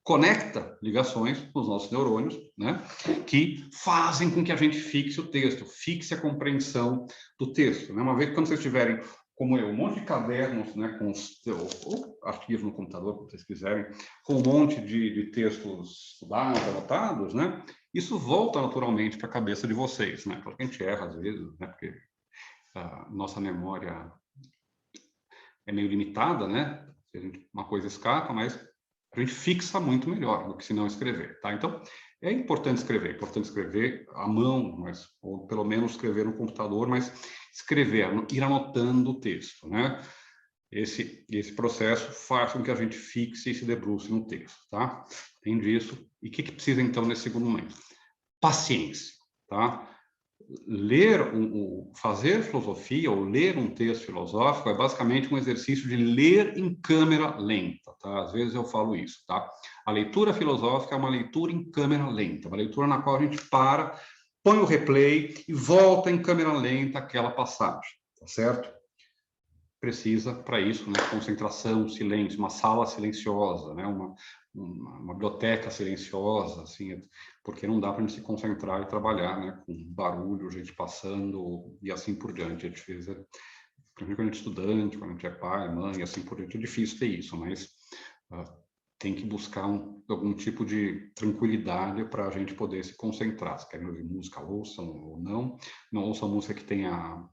conecta ligações com os nossos neurônios, né, que fazem com que a gente fixe o texto, fixe a compreensão do texto. Né? Uma vez que quando vocês tiverem, como eu, um monte de cadernos, né, ou arquivos no computador, se vocês quiserem, com um monte de textos estudados, anotados, né, isso volta naturalmente para a cabeça de vocês, né? Porque a gente erra às vezes, né? Porque a nossa memória é meio limitada, né? Uma coisa escapa, mas a gente fixa muito melhor do que se não escrever, tá? Então, é importante escrever à mão, ou pelo menos escrever no computador, mas escrever, ir anotando o texto, né? Esse processo faz com que a gente fixe e se debruce no texto, tá? Entende isso? E o que precisa, então, nesse segundo momento? Paciência, tá? Fazer filosofia ou ler um texto filosófico é basicamente um exercício de ler em câmera lenta, tá? Às vezes eu falo isso, tá? A leitura filosófica é uma leitura em câmera lenta, uma leitura na qual a gente para, põe o replay e volta em câmera lenta aquela passagem, tá certo? Precisa, para isso, né, concentração, silêncio, uma sala silenciosa, né, uma biblioteca silenciosa, assim, porque não dá para a gente se concentrar e trabalhar, né, com barulho, gente passando e assim por diante. É difícil, primeiro quando a gente é estudante, quando a gente é pai, mãe, e assim por diante, é difícil ter isso, mas tem que buscar algum tipo de tranquilidade para a gente poder se concentrar. Se querem ouvir música, ouçam ou não. Não ouçam música que tenha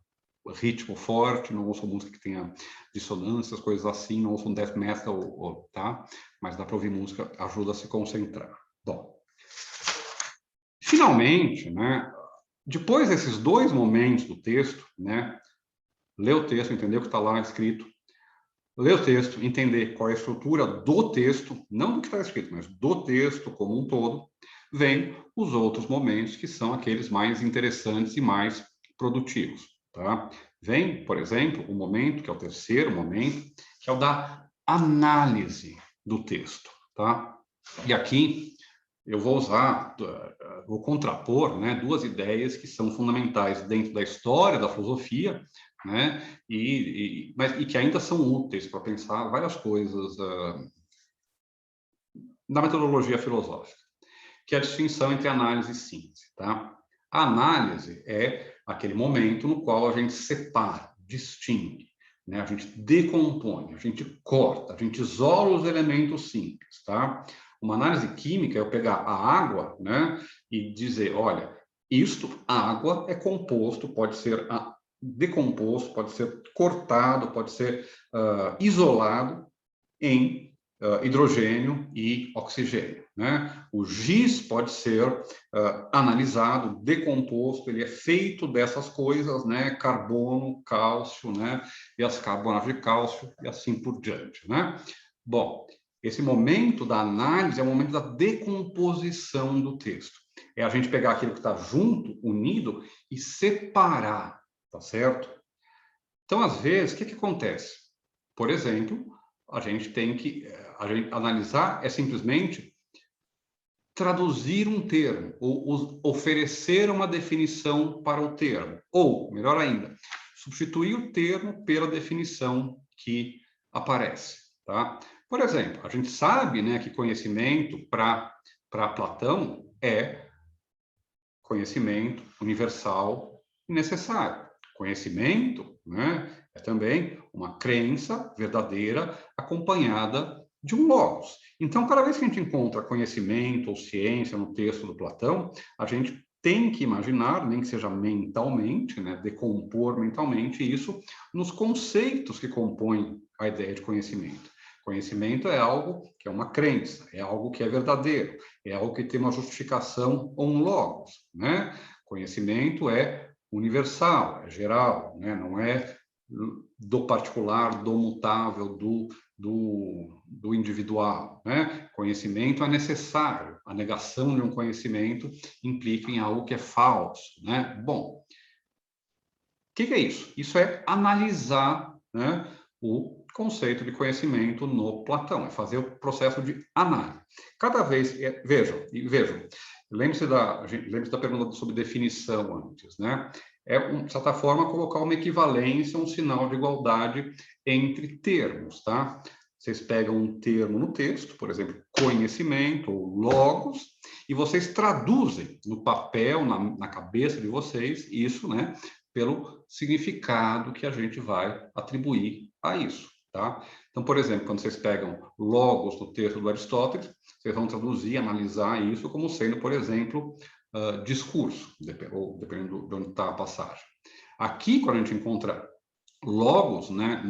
ritmo forte, não ouçam música que tenha dissonâncias, coisas assim, não ouçam death metal, tá? Mas dá para ouvir música, ajuda a se concentrar. Bom, finalmente, né, depois desses dois momentos do texto, né, ler o texto, entender o que está lá escrito, ler o texto, entender qual é a estrutura do texto, não do que está escrito, mas do texto como um todo, vem os outros momentos que são aqueles mais interessantes e mais produtivos, tá? Vem, por exemplo, o momento, que é o terceiro momento, que é o da análise do texto, tá? E aqui eu vou usar, vou contrapor, né, duas ideias que são fundamentais dentro da história da filosofia, né, e que ainda são úteis para pensar várias coisas na metodologia filosófica, que é a distinção entre análise e síntese, tá? A análise é aquele momento no qual a gente separa, distingue, né? A gente decompõe, a gente corta, a gente isola os elementos simples, tá? Uma análise química é eu pegar a água, né, e dizer, olha, a água é composto, pode ser decomposto, pode ser cortado, pode ser isolado em hidrogênio e oxigênio, né? O giz pode ser analisado, decomposto, ele é feito dessas coisas, né? Carbono, cálcio, né? E as carbonato de cálcio e assim por diante, né? Bom, esse momento da análise é o momento da decomposição do texto. É a gente pegar aquilo que está junto, unido, e separar, tá certo? Então, às vezes, o que acontece? Por exemplo, a gente tem que analisar é simplesmente traduzir um termo, ou oferecer uma definição para o termo, ou, melhor ainda, substituir o termo pela definição que aparece, tá? Por exemplo, a gente sabe, né, que conhecimento para Platão é conhecimento universal e necessário. Conhecimento, né, é também uma crença verdadeira acompanhada de um logos. Então, cada vez que a gente encontra conhecimento ou ciência no texto do Platão, a gente tem que imaginar, nem que seja mentalmente, né, decompor mentalmente isso nos conceitos que compõem a ideia de conhecimento. Conhecimento é algo que é uma crença, é algo que é verdadeiro, é algo que tem uma justificação ou um logos, né? Conhecimento é universal, é geral, né? Não é do particular, do mutável, do individual, né? Conhecimento é necessário. A negação de um conhecimento implica em algo que é falso, né? Bom, o que é isso? Isso é analisar, né, o conceito de conhecimento no Platão, é fazer o processo de análise. Cada vez, vejam, lembre-se da pergunta sobre definição antes, né? É, de certa forma, colocar uma equivalência, um sinal de igualdade entre termos, tá? Vocês pegam um termo no texto, por exemplo, conhecimento ou logos, e vocês traduzem no papel, na cabeça de vocês, isso, né, pelo significado que a gente vai atribuir a isso, tá? Então, por exemplo, quando vocês pegam logos do texto do Aristóteles, vocês vão traduzir, analisar isso como sendo, por exemplo, discurso, ou dependendo de onde está a passagem. Aqui, quando a gente encontra logos, né,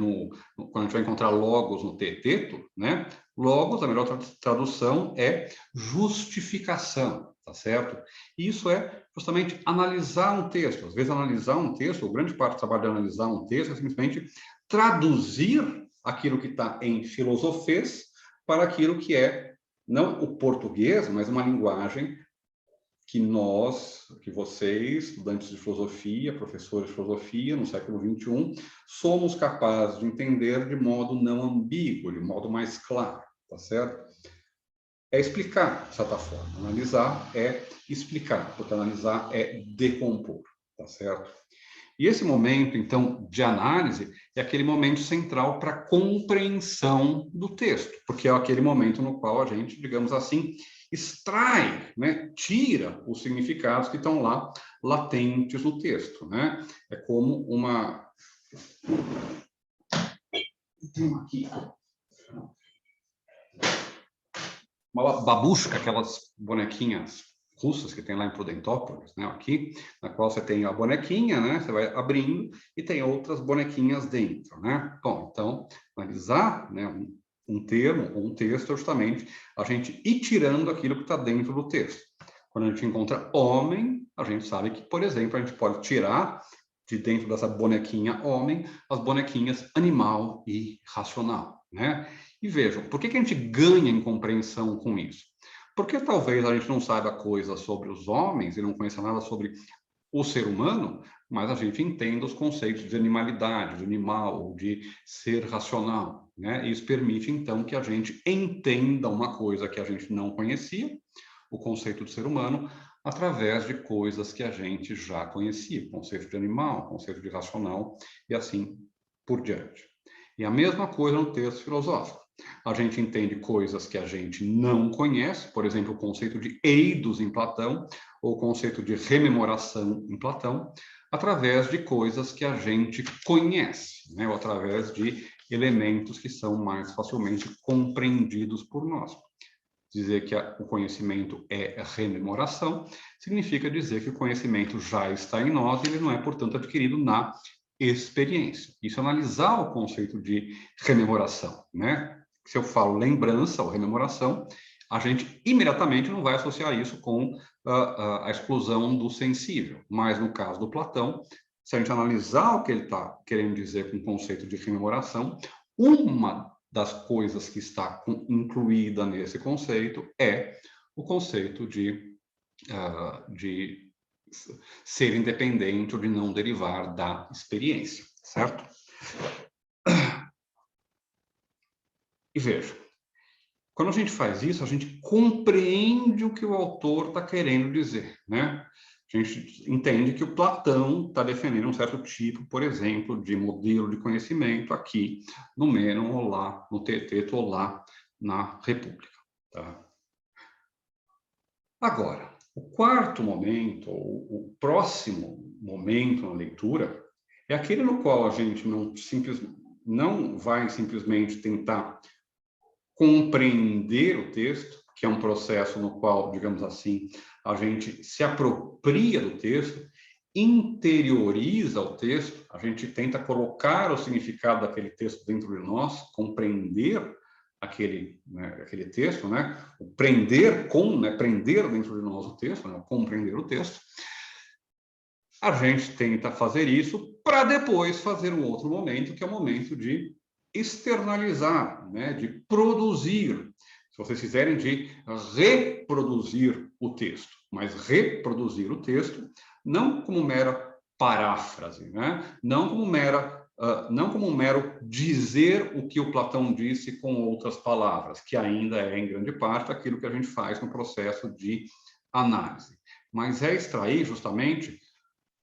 quando a gente vai encontrar logos no teteto, né, logos, a melhor tradução é justificação, tá certo? Isso é justamente analisar um texto. Às vezes, analisar um texto, ou grande parte do trabalho de analisar um texto é simplesmente traduzir aquilo que está em filosofês para aquilo que é, não o português, mas uma linguagem que vocês, estudantes de filosofia, professores de filosofia, no século XXI, somos capazes de entender de modo não ambíguo, de modo mais claro, tá certo? É explicar, de certa forma. Analisar é explicar, porque analisar é decompor, tá certo? E esse momento, então, de análise é aquele momento central para a compreensão do texto, porque é aquele momento no qual a gente, digamos assim, extrai, né, tira os significados que estão lá latentes no texto, né? É como uma... Tem uma aqui. Uma babushka, aquelas bonequinhas russas que tem lá em Prudentópolis, né, aqui, na qual você tem a bonequinha, né, você vai abrindo e tem outras bonequinhas dentro, né? Bom, então, analisar, né, um termo ou um texto é justamente a gente ir tirando aquilo que está dentro do texto. Quando a gente encontra homem, a gente sabe que, por exemplo, a gente pode tirar de dentro dessa bonequinha homem as bonequinhas animal e racional, né? E vejam, por que a gente ganha em compreensão com isso? Porque talvez a gente não saiba coisas sobre os homens e não conheça nada sobre o ser humano, mas a gente entenda os conceitos de animalidade, de animal, de ser racional, né? Isso permite, então, que a gente entenda uma coisa que a gente não conhecia, o conceito de ser humano, através de coisas que a gente já conhecia, conceito de animal, conceito de racional, e assim por diante. E a mesma coisa no texto filosófico. A gente entende coisas que a gente não conhece, por exemplo, o conceito de eidos em Platão, ou o conceito de rememoração em Platão, através de coisas que a gente conhece, né? Ou através de elementos que são mais facilmente compreendidos por nós. Dizer que o conhecimento é rememoração significa dizer que o conhecimento já está em nós e ele não é, portanto, adquirido na experiência. Isso é analisar o conceito de rememoração, né? Se eu falo lembrança ou rememoração, a gente imediatamente não vai associar isso com a exclusão do sensível. Mas no caso do Platão, se a gente analisar o que ele está querendo dizer com o conceito de rememoração, uma das coisas que está incluída nesse conceito é o conceito de ser independente ou de não derivar da experiência, certo? E veja, quando a gente faz isso, a gente compreende o que o autor está querendo dizer, né? A gente entende que o Platão está defendendo um certo tipo, por exemplo, de modelo de conhecimento aqui no Mênon ou lá no Teeteto ou lá na República. Tá? Agora, o quarto momento, ou o próximo momento na leitura, é aquele no qual a gente não vai simplesmente tentar compreender o texto, que é um processo no qual, digamos assim, a gente se apropria do texto, interioriza o texto, a gente tenta colocar o significado daquele texto dentro de nós, compreender aquele texto, né? O prender dentro de nós o texto, né? Compreender o texto. A gente tenta fazer isso para depois fazer um outro momento, que é o momento de externalizar, né? De produzir, se vocês quiserem, de reproduzir o texto, mas reproduzir o texto não como mera paráfrase, né? Não como um mero dizer o que o Platão disse com outras palavras, que ainda é, em grande parte, aquilo que a gente faz no processo de análise, mas é extrair justamente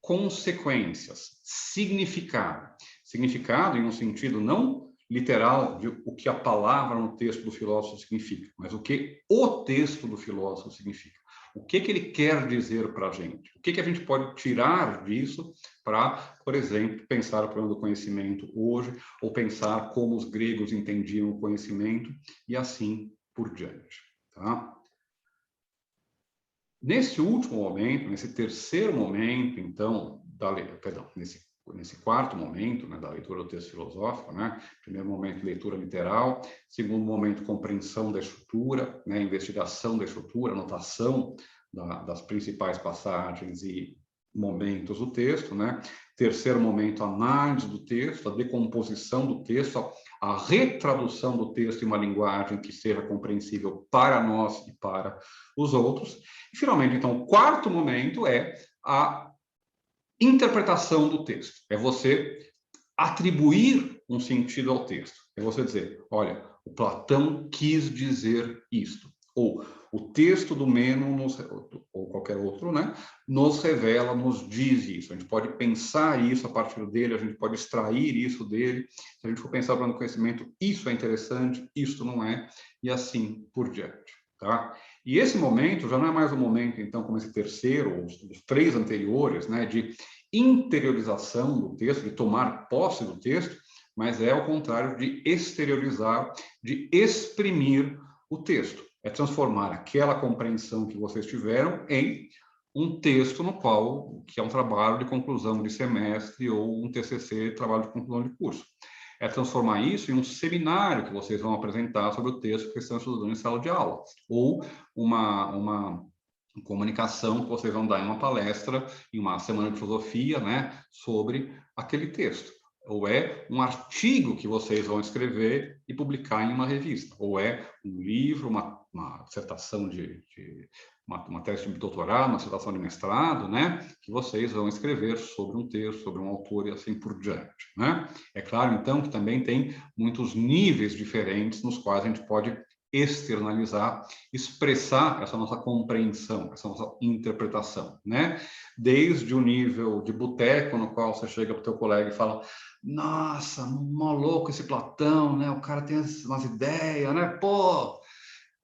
consequências, significado. Significado em um sentido não literal de o que a palavra no texto do filósofo significa, mas o que o texto do filósofo significa. O que ele quer dizer para a gente? O que a gente pode tirar disso para, por exemplo, pensar o problema do conhecimento hoje, ou pensar como os gregos entendiam o conhecimento, e assim por diante. Tá? Nesse último momento, nesse terceiro momento, então, nesse quarto momento, né, da leitura do texto filosófico, né? Primeiro momento, leitura literal. Segundo momento, compreensão da estrutura, né? Investigação da estrutura, anotação das principais passagens e momentos do texto, né? Terceiro momento, análise do texto, a decomposição do texto, a retradução do texto em uma linguagem que seja compreensível para nós e para os outros. E, finalmente, então, o quarto momento é a interpretação do texto. É você atribuir um sentido ao texto. É você dizer, olha, o Platão quis dizer isto. Ou o texto do Mênon, ou qualquer outro, né, nos revela, nos diz isso. A gente pode pensar isso a partir dele, a gente pode extrair isso dele. Se a gente for pensar no conhecimento, isso é interessante, isso não é, e assim por diante. Tá? E esse momento já não é mais um momento, então, como esse terceiro, ou os três anteriores, né, de interiorização do texto, de tomar posse do texto, mas é ao contrário de exteriorizar, de exprimir o texto. É transformar aquela compreensão que vocês tiveram em um texto no qual, que é um trabalho de conclusão de semestre ou um TCC, trabalho de conclusão de curso. É transformar isso em um seminário que vocês vão apresentar sobre o texto que estão estudando em sala de aula, ou uma comunicação que vocês vão dar em uma palestra, em uma semana de filosofia, né, sobre aquele texto. Ou é um artigo que vocês vão escrever e publicar em uma revista. Ou é um livro, uma dissertação uma tese de doutorado, uma dissertação de mestrado, né, que vocês vão escrever sobre um texto, sobre um autor e assim por diante, né? É claro, então, que também tem muitos níveis diferentes nos quais a gente pode externalizar, expressar essa nossa compreensão, essa nossa interpretação, né? Desde o nível de boteco, no qual você chega para o teu colega e fala: nossa, mó louco esse Platão, né? O cara tem umas ideias, né? Pô!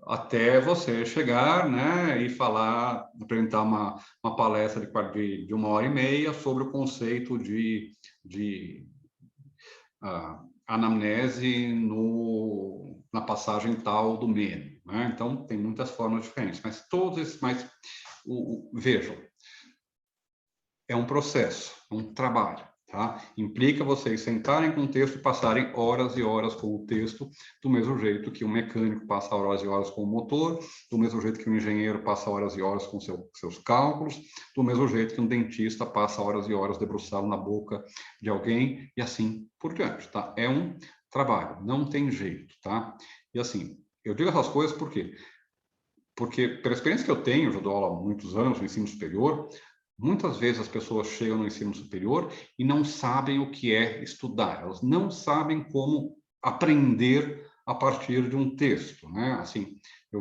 Até você chegar, né, e falar, apresentar uma palestra de 1h30 sobre o conceito de anamnese na passagem tal do Mene, né? Então, tem muitas formas diferentes, mas todos esses, vejam, é um processo, um trabalho, tá? Implica vocês sentarem com o texto e passarem horas e horas com o texto, do mesmo jeito que um mecânico passa horas e horas com o motor, do mesmo jeito que um engenheiro passa horas e horas com seus cálculos, do mesmo jeito que um dentista passa horas e horas debruçado na boca de alguém, e assim por diante, tá? É um trabalho, não tem jeito, tá? E assim, eu digo essas coisas por quê? Porque, pela experiência que eu tenho, eu já dou aula há muitos anos no ensino superior, muitas vezes as pessoas chegam no ensino superior e não sabem o que é estudar, elas não sabem como aprender a partir de um texto, né? Assim, eu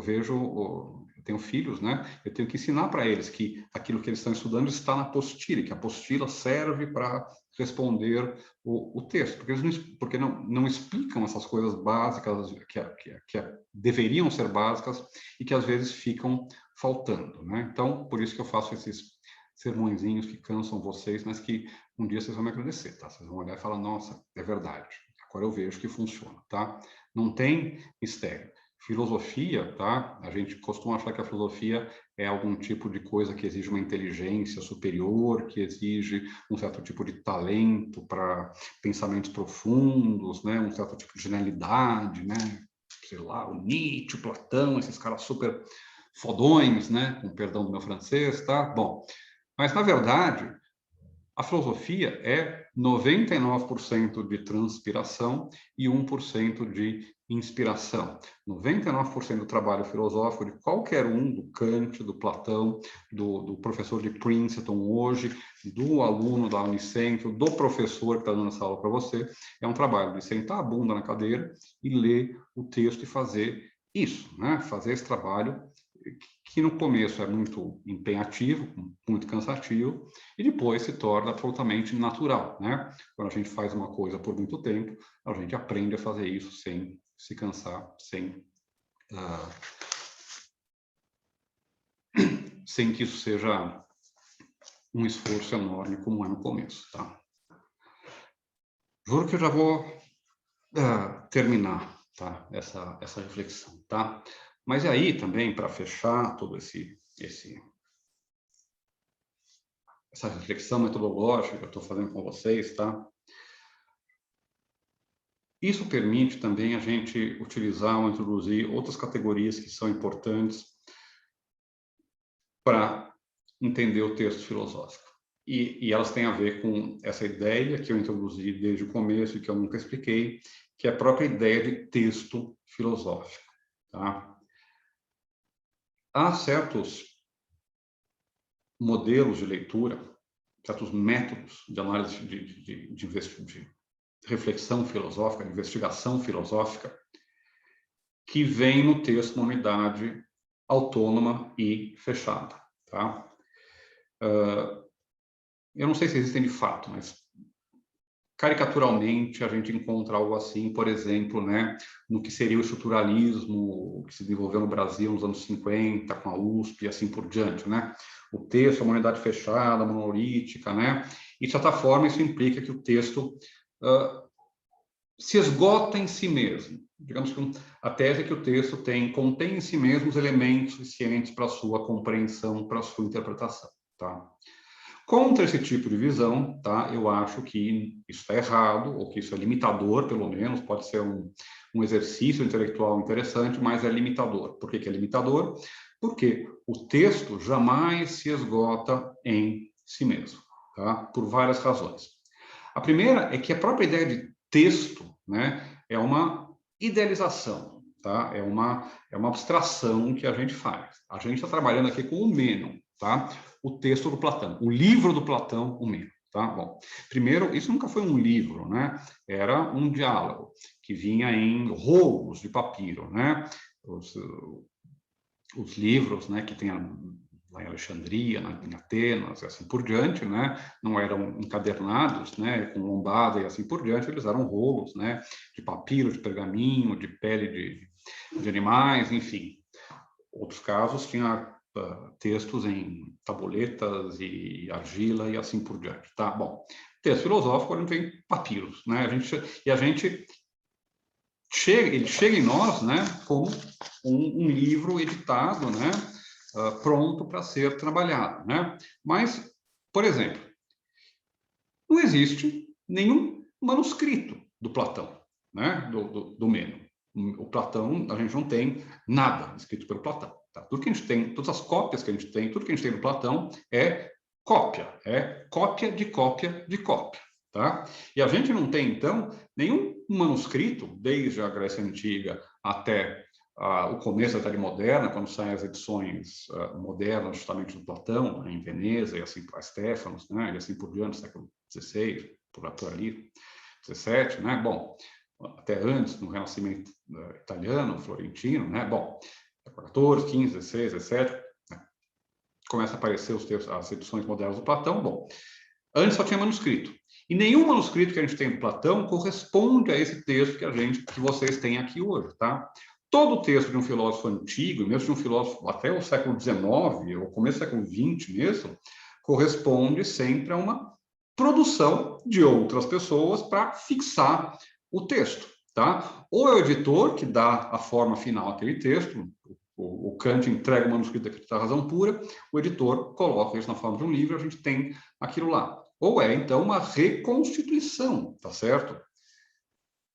tenho filhos, né? Eu tenho que ensinar para eles que aquilo que eles estão estudando está na apostila, que a apostila serve para responder o texto, porque eles não explicam essas coisas básicas que deveriam ser básicas e que às vezes ficam faltando, né? Então, por isso que eu faço esses sermõezinhos que cansam vocês, mas que um dia vocês vão me agradecer, tá? Vocês vão olhar e falar: nossa, é verdade, agora eu vejo que funciona, tá? Não tem mistério. Filosofia, tá? A gente costuma achar que a filosofia é algum tipo de coisa que exige uma inteligência superior, que exige um certo tipo de talento para pensamentos profundos, né? Um certo tipo de genialidade, né? Sei lá, o Nietzsche, o Platão, esses caras super fodões, né? Com perdão do meu francês, tá? Bom, mas, na verdade, a filosofia é 99% de transpiração e 1% de inspiração. 99% do trabalho filosófico de qualquer um, do Kant, do Platão, do professor de Princeton hoje, do aluno da Unicentro, do professor que está dando essa aula para você, é um trabalho de sentar a bunda na cadeira e ler o texto e fazer isso, né? Fazer esse trabalho que no começo é muito empenhativo, muito cansativo, e depois se torna absolutamente natural, né? Quando a gente faz uma coisa por muito tempo, a gente aprende a fazer isso sem se cansar, sem que isso seja um esforço enorme como é no começo, tá? Juro que eu já vou terminar, tá? Essa reflexão, tá? Mas aí também, para fechar todo essa reflexão metodológica que eu estou fazendo com vocês, tá? Isso permite também a gente utilizar ou introduzir outras categorias que são importantes para entender o texto filosófico. E elas têm a ver com essa ideia que eu introduzi desde o começo e que eu nunca expliquei, que é a própria ideia de texto filosófico, tá? Há certos modelos de leitura, certos métodos de análise de reflexão filosófica, de investigação filosófica, que vem no texto uma unidade autônoma e fechada, tá? Eu não sei se existem de fato, mas caricaturalmente, a gente encontra algo assim, por exemplo, né, no que seria o estruturalismo que se desenvolveu no Brasil nos anos 50, com a USP e assim por diante, né? O texto é uma unidade fechada, monolítica, né? E, de certa forma, isso implica que o texto se esgota em si mesmo. Digamos que a tese é que o texto contém em si mesmo os elementos suficientes para a sua compreensão, para a sua interpretação, tá? Contra esse tipo de visão, tá? Eu acho que isso está errado, ou que isso é limitador, pelo menos, pode ser um exercício intelectual interessante, mas é limitador. Por que que é limitador? Porque o texto jamais se esgota em si mesmo, tá? Por várias razões. A primeira é que a própria ideia de texto, né, é uma idealização, tá? É uma abstração que a gente faz. A gente está trabalhando aqui com o Mênon, tá? O texto do Platão, o livro do Platão, o Mênon, tá? Bom, primeiro, isso nunca foi um livro, né? Era um diálogo que vinha em rolos de papiro, né? Os livros, né, que tem lá em Alexandria, em Atenas, e assim por diante, né, não eram encadernados, né, com lombada e assim por diante, eles eram rolos, né, de papiro, de pergaminho, de pele de animais, enfim. Outros casos tinha textos em tabuletas e argila e assim por diante, tá? Bom, texto filosófico, a gente tem papiros, né, ele chega em nós, né, como um livro editado, né, pronto para ser trabalhado, né? Mas, por exemplo, não existe nenhum manuscrito do Platão, né, do Mênon. O Platão, a gente não tem nada escrito pelo Platão. Tá? Tudo que a gente tem, todas as cópias que a gente tem, tudo que a gente tem do Platão é cópia de cópia de cópia. Tá? E a gente não tem, então, nenhum manuscrito, desde a Grécia Antiga até o começo da Idade Moderna, quando saem as edições modernas, justamente do Platão, né, em Veneza, e assim, a Stefanos, né, e assim por diante, século XVI, por ali, 17, né? Bom, até antes, no Renascimento italiano, florentino, né? Bom, 14, 15, 16, 17, né? Começa a aparecer as edições modernas do Platão. Bom, antes só tinha manuscrito. E nenhum manuscrito que a gente tem do Platão corresponde a esse texto que vocês têm aqui hoje, tá? Todo o texto de um filósofo antigo, mesmo de um filósofo até o século XIX, ou começo do século XX mesmo, corresponde sempre a uma produção de outras pessoas para fixar o texto, tá? Ou é o editor que dá a forma final àquele texto, o Kant entrega o manuscrito da razão pura, o editor coloca isso na forma de um livro, a gente tem aquilo lá. Ou é, então, uma reconstituição, tá certo?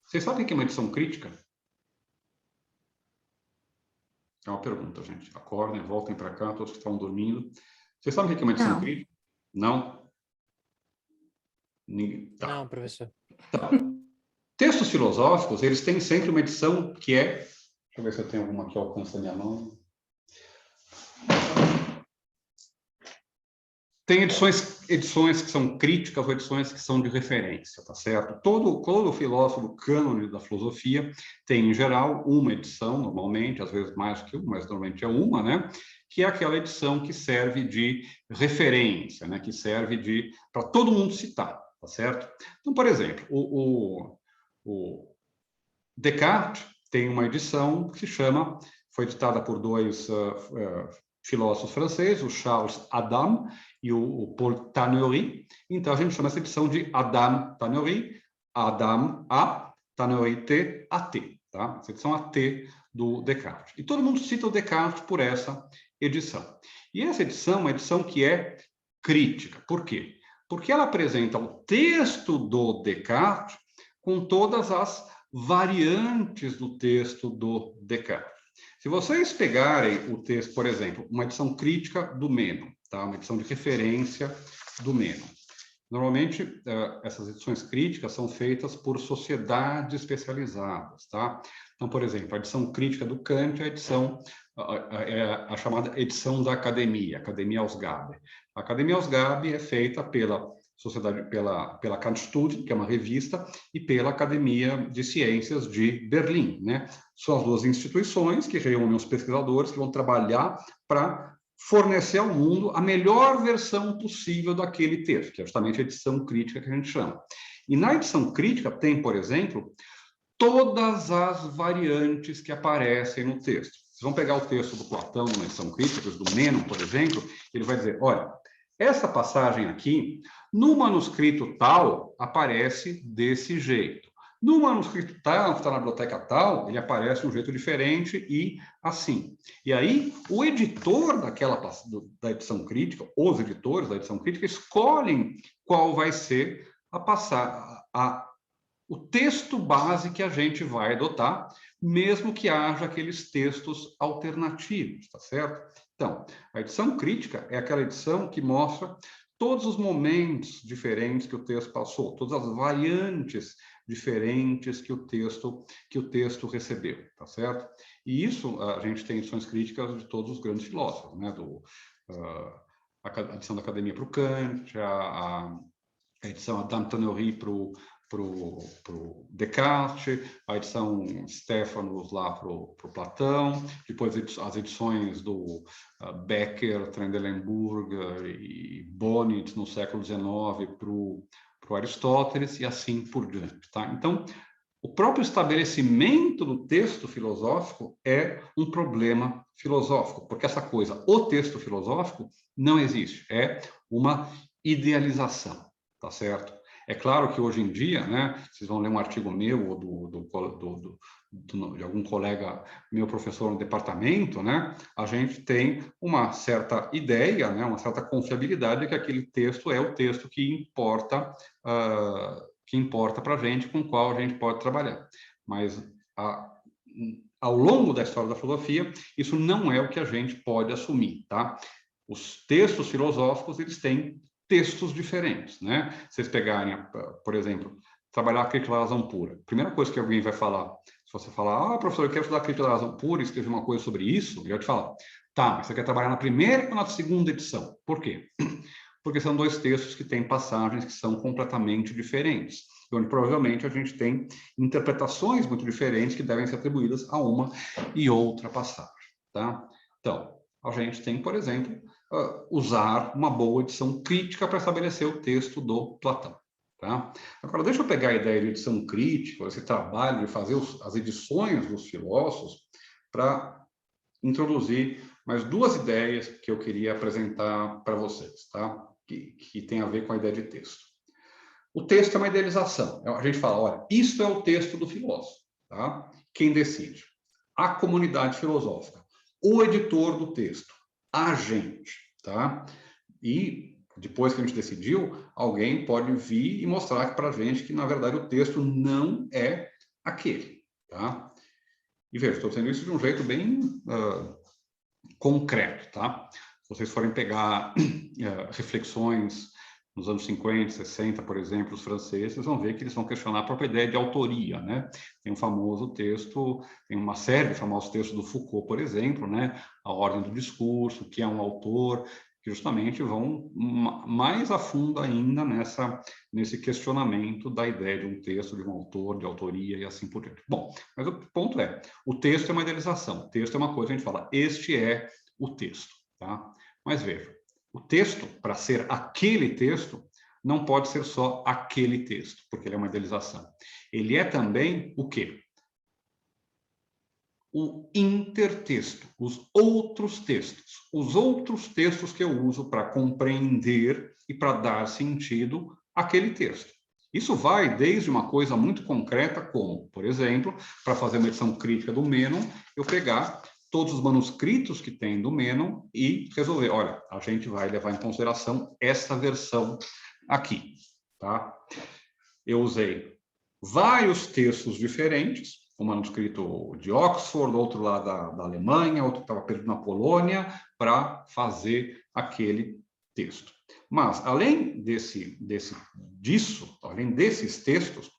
Vocês sabem o que é uma edição crítica? É uma pergunta, gente. Acordem, voltem para cá, todos que estão dormindo. Vocês sabem o que é uma edição crítica? Não? Tá. Não, professor. Tá. Textos filosóficos, eles têm sempre uma edição que é... Deixa eu ver se eu tenho alguma que alcança a minha mão. Tem edições que são críticas ou edições que são de referência, tá certo? Todo filósofo do cânone da filosofia tem, em geral, uma edição, normalmente, às vezes mais que uma, mas normalmente é uma, né? Que é aquela edição que serve de referência, né? Que serve para todo mundo citar, tá certo? Então, por exemplo, o Descartes tem uma edição que se chama, foi editada por dois filósofos franceses, o Charles Adam e o Paul Tannery. Então, a gente chama essa edição de Adam Tannery, Adam A, Tannery T, AT. Tá? Essa edição AT do Descartes. E todo mundo cita o Descartes por essa edição. E essa edição é uma edição que é crítica. Por quê? Porque ela apresenta o texto do Descartes com todas as variantes do texto do Descartes. Se vocês pegarem o texto, por exemplo, uma edição crítica do Mênon, tá? Uma edição de referência do Mênon. Normalmente, essas edições críticas são feitas por sociedades especializadas, tá? Então, por exemplo, a edição crítica do Kant é a chamada edição da Academia, Academia Ausgabe. A Academia Ausgabe é feita pela Kantstudien, que é uma revista, e pela Academia de Ciências de Berlim, né? São as duas instituições que reúnem os pesquisadores que vão trabalhar para fornecer ao mundo a melhor versão possível daquele texto, que é justamente a edição crítica que a gente chama. E na edição crítica tem, por exemplo, todas as variantes que aparecem no texto. Vocês vão pegar o texto do Platão na edição crítica, do Mênon, por exemplo, ele vai dizer, olha, essa passagem aqui, no manuscrito tal, aparece desse jeito. No manuscrito tal, que está na biblioteca tal, ele aparece de um jeito diferente e assim. E aí, o editor da edição crítica, os editores da edição crítica, escolhem qual vai ser o texto base que a gente vai adotar, mesmo que haja aqueles textos alternativos, tá certo? Então, a edição crítica é aquela edição que mostra todos os momentos diferentes que o texto passou, todas as variantes diferentes que o texto recebeu, tá certo? E isso a gente tem edições críticas de todos os grandes filósofos, né? A edição da Academia para o Kant, a edição da Tannery para o Descartes, a edição Stephanus lá para o Platão, depois as edições do Becker, Trendelenburg e Bonitz no século XIX para o Aristóteles e assim por diante. Tá? Então, o próprio estabelecimento do texto filosófico é um problema filosófico, porque essa coisa, o texto filosófico, não existe, é uma idealização, tá certo? É claro que hoje em dia, né, vocês vão ler um artigo meu ou de algum colega meu professor no departamento, né, a gente tem uma certa ideia, né, uma certa confiabilidade de que aquele texto é o texto que importa para a gente, com o qual a gente pode trabalhar. Mas ao longo da história da filosofia, isso não é o que a gente pode assumir, tá? Os textos filosóficos, eles têm textos diferentes, né? Vocês pegarem, por exemplo, trabalhar a crítica da razão pura. A primeira coisa que alguém vai falar, se você falar, professor, eu quero estudar a crítica da razão pura e escrever uma coisa sobre isso, ele vai te falar, tá, mas você quer trabalhar na primeira ou na segunda edição? Por quê? Porque são dois textos que têm passagens que são completamente diferentes, onde provavelmente a gente tem interpretações muito diferentes que devem ser atribuídas a uma e outra passagem, tá? Então, a gente tem, por exemplo, usar uma boa edição crítica para estabelecer o texto do Platão. Tá? Agora, deixa eu pegar a ideia de edição crítica, esse trabalho de fazer as edições dos filósofos, para introduzir mais duas ideias que eu queria apresentar para vocês, tá? Que tem a ver com a ideia de texto. O texto é uma idealização. A gente fala, olha, isso é o texto do filósofo. Tá? Quem decide? A comunidade filosófica, o editor do texto, a gente, tá? E depois que a gente decidiu, alguém pode vir e mostrar para a gente que, na verdade, o texto não é aquele, tá? E veja, estou dizendo isso de um jeito bem concreto, tá? Se vocês forem pegar reflexões nos anos 50, 60, por exemplo, os franceses, vocês vão ver que eles vão questionar a própria ideia de autoria, né? Tem um famoso texto, tem uma série de famosos textos do Foucault, por exemplo, né? A Ordem do Discurso, que é um autor, que justamente vão mais a fundo ainda nesse questionamento da ideia de um texto, de um autor, de autoria e assim por diante. Bom, mas o ponto é, o texto é uma idealização, o texto é uma coisa que a gente fala, este é o texto, tá? Mas veja, o texto, para ser aquele texto, não pode ser só aquele texto, porque ele é uma idealização. Ele é também o quê? O intertexto, os outros textos que eu uso para compreender e para dar sentido àquele texto. Isso vai desde uma coisa muito concreta, como, por exemplo, para fazer uma edição crítica do Mênon, eu pegar todos os manuscritos que tem do Mênon e resolver, olha, a gente vai levar em consideração essa versão aqui, tá? Eu usei vários textos diferentes, um manuscrito de Oxford, outro lá da Alemanha, outro que estava perdido na Polônia, para fazer aquele texto. Mas, além disso, além desses textos,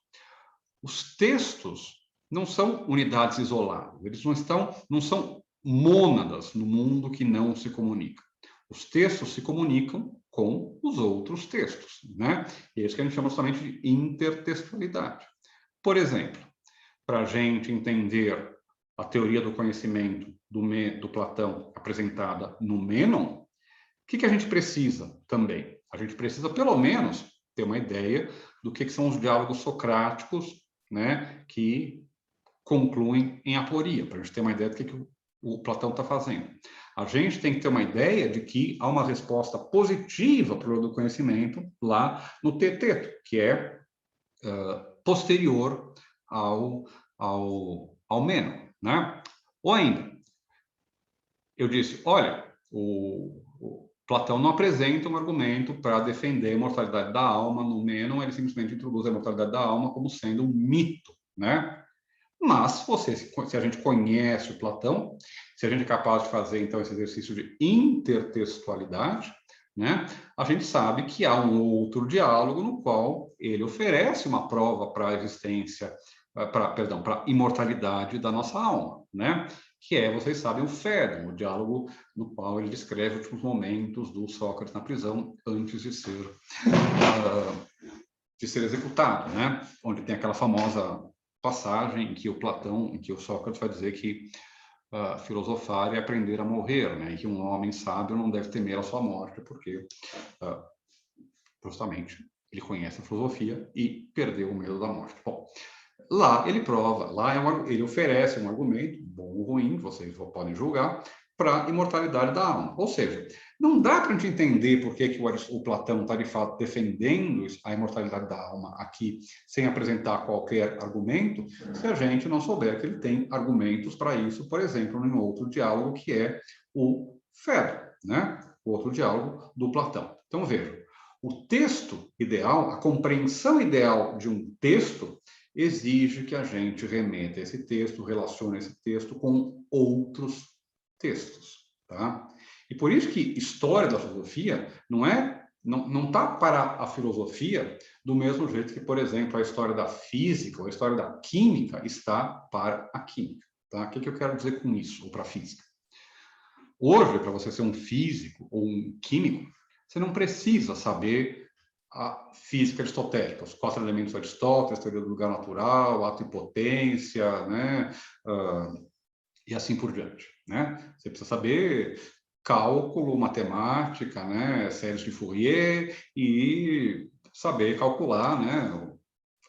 os textos não são unidades isoladas, eles não são mônadas no mundo que não se comunica. Os textos se comunicam com os outros textos, né? E é isso que a gente chama justamente de intertextualidade. Por exemplo, para a gente entender a teoria do conhecimento do Platão apresentada no Mênon, o que a gente precisa também? A gente precisa, pelo menos, ter uma ideia do que são os diálogos socráticos, né, que concluem em aporia, para a gente ter uma ideia do que o Platão está fazendo. A gente tem que ter uma ideia de que há uma resposta positiva para o do conhecimento lá no Teteto, que é posterior ao Meno, né? Ou ainda, eu disse, olha, o Platão não apresenta um argumento para defender a imortalidade da alma no Meno, ele simplesmente introduz a imortalidade da alma como sendo um mito, né? Mas se a gente conhece o Platão, se a gente é capaz de fazer, então, esse exercício de intertextualidade, né, a gente sabe que há um outro diálogo no qual ele oferece uma prova para a existência, para a imortalidade da nossa alma, né? Que é, vocês sabem, o Fédon, o diálogo no qual ele descreve os últimos momentos do Sócrates na prisão antes de ser executado, né? Onde tem aquela famosa passagem em que em que o Sócrates vai dizer que filosofar é aprender a morrer, né? E que um homem sábio não deve temer a sua morte, porque justamente ele conhece a filosofia e perdeu o medo da morte. Bom, lá ele prova, ele oferece um argumento, bom ou ruim, vocês podem julgar, para a imortalidade da alma. Ou seja, não dá para a gente entender por que o Platão está, de fato, defendendo a imortalidade da alma aqui, sem apresentar qualquer argumento, se a gente não souber que ele tem argumentos para isso, por exemplo, em outro diálogo, que é o Fédon, né? O outro diálogo do Platão. Então, vejam, o texto ideal, a compreensão ideal de um texto, exige que a gente remeta esse texto, relacione esse texto com outros textos, tá? E por isso que história da filosofia não está para a filosofia do mesmo jeito que, por exemplo, a história da física ou a história da química está para a química, tá? O que eu quero dizer com isso, ou para a física? Hoje, para você ser um físico ou um químico, você não precisa saber a física aristotélica, os 4 elementos de Aristóteles, teoria do lugar natural, ato e potência, né? E assim por diante, né? Você precisa saber cálculo, matemática, né? Séries de Fourier e saber calcular, né?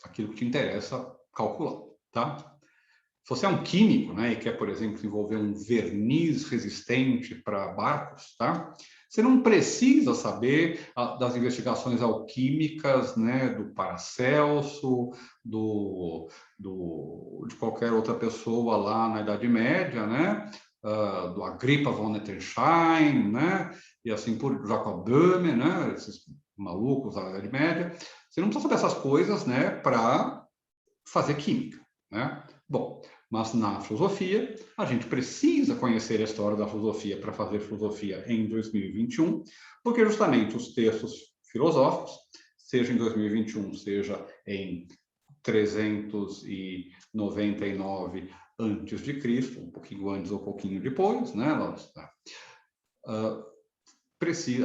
Aquilo que te interessa calcular, tá? Se você é um químico, né, e quer, por exemplo, desenvolver um verniz resistente para barcos, tá? Você não precisa saber das investigações alquímicas, né, do Paracelso, de qualquer outra pessoa lá na Idade Média, né? Do Agrippa von Nettesheim, né? E assim por Jacob Böhme, né? Esses malucos da Idade Média. Você não precisa saber essas coisas, né, para fazer química, né? Bom, mas na filosofia, a gente precisa conhecer a história da filosofia para fazer filosofia em 2021, porque justamente os textos filosóficos, seja em 2021, seja em 399 antes de Cristo, um pouquinho antes ou um pouquinho depois, né? A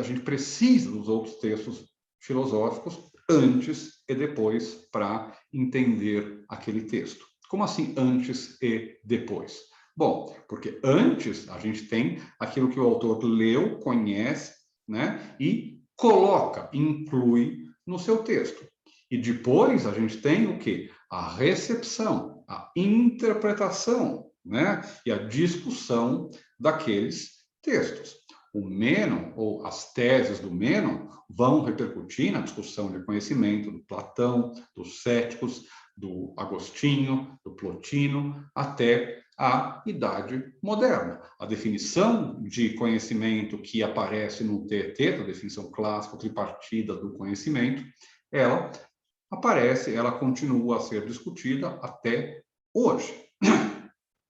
gente precisa dos outros textos filosóficos antes e depois para entender aquele texto. Como assim antes e depois? Bom, porque antes a gente tem aquilo que o autor leu, conhece, né, e coloca, inclui no seu texto. E depois a gente tem o quê? A recepção, a interpretação, né, e a discussão daqueles textos. O Mênon, ou as teses do Mênon, vão repercutir na discussão de conhecimento do Platão, dos céticos, do Agostinho, do Plotino, até a Idade Moderna. A definição de conhecimento que aparece no Teteto, a definição clássica tripartida do conhecimento, ela aparece, ela continua a ser discutida até hoje,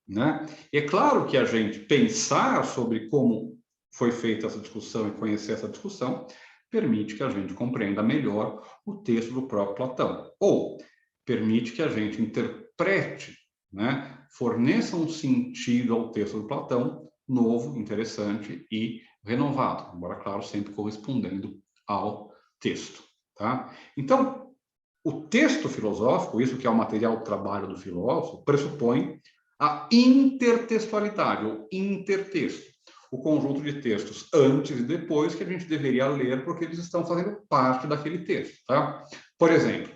né? E é claro que a gente pensar sobre como foi feita essa discussão e conhecer essa discussão permite que a gente compreenda melhor o texto do próprio Platão, ou permite que a gente interprete, né, forneça um sentido ao texto do Platão novo, interessante e renovado, embora, claro, sempre correspondendo ao texto, tá? Então, o texto filosófico, isso que é o material do trabalho do filósofo, pressupõe a intertextualidade, ou intertexto. o conjunto de textos antes e depois que a gente deveria ler, porque eles estão fazendo parte daquele texto, tá? Por exemplo,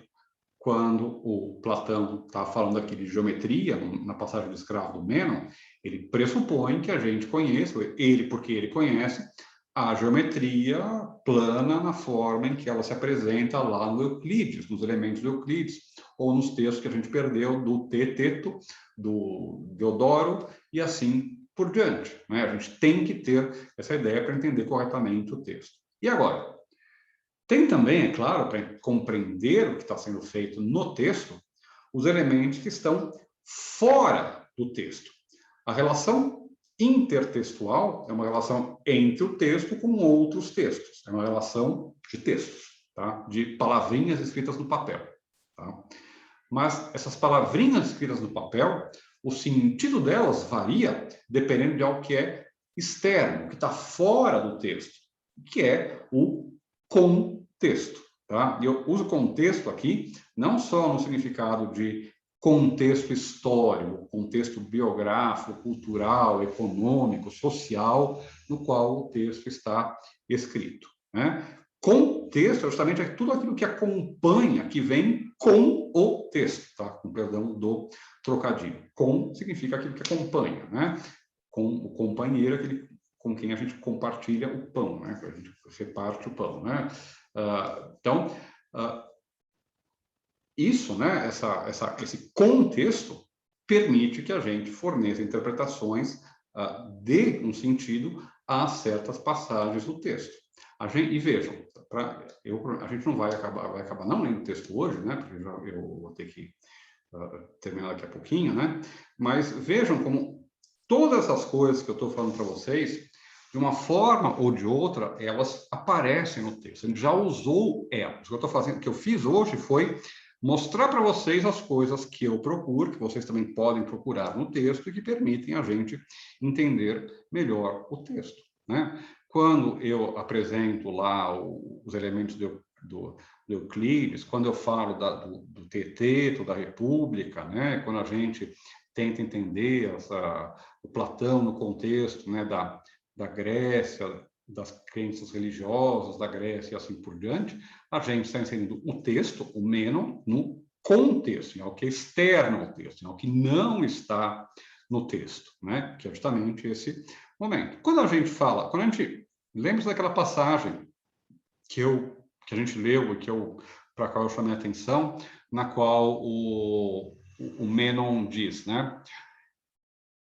quando o Platão está falando aqui de geometria, na passagem do escravo do Mênon, ele pressupõe que a gente conheça, ele porque ele conhece, a geometria plana na forma em que ela se apresenta lá no Euclides, nos elementos do Euclides, ou nos textos que a gente perdeu do Teeteto, do Deodoro, e assim por diante, né? A gente tem que ter essa ideia para entender corretamente o texto. E agora? Tem também, é claro, para compreender o que está sendo feito no texto, os elementos que estão fora do texto. A relação intertextual é uma relação entre o texto com outros textos. É uma relação de textos, tá? De palavrinhas escritas no papel. Tá? Mas essas palavrinhas escritas no papel, o sentido delas varia dependendo de algo que é externo, que está fora do texto, que é o contexto. Tá? Eu uso contexto aqui não só no significado de contexto histórico, contexto biográfico, cultural, econômico, social, no qual o texto está escrito. Né? Contexto é justamente tudo aquilo que acompanha, que vem com o texto, tá? Com perdão do trocadilho. Com significa aquilo que acompanha, né? Com o companheiro, aquele com quem a gente compartilha o pão, né? A gente reparte o pão, né? Então, isso, né? Esse contexto permite que a gente forneça interpretações de um sentido a certas passagens do texto. E vejam, a gente não vai acabar não lendo o texto hoje, né? Porque eu vou ter que terminar daqui a pouquinho, né? Mas vejam como todas essas coisas que eu estou falando para vocês, de uma forma ou de outra, elas aparecem no texto. A gente já usou elas. O que eu estou fazendo, o que eu fiz hoje foi mostrar para vocês as coisas que eu procuro, que vocês também podem procurar no texto e que permitem a gente entender melhor o texto, né? Quando eu apresento lá os elementos do Euclides, quando eu falo do Teeteto, da República, né? Quando a gente tenta entender o Platão no contexto, né? da Grécia, das crenças religiosas da Grécia e assim por diante, a gente está inserindo o texto, o Mênon, no contexto, em algo que é externo ao texto, em algo que não está no texto, né? Que é justamente esse momento. Quando a gente lembra daquela passagem que a gente leu e para a qual eu chamei a atenção, na qual o Mênon diz, né?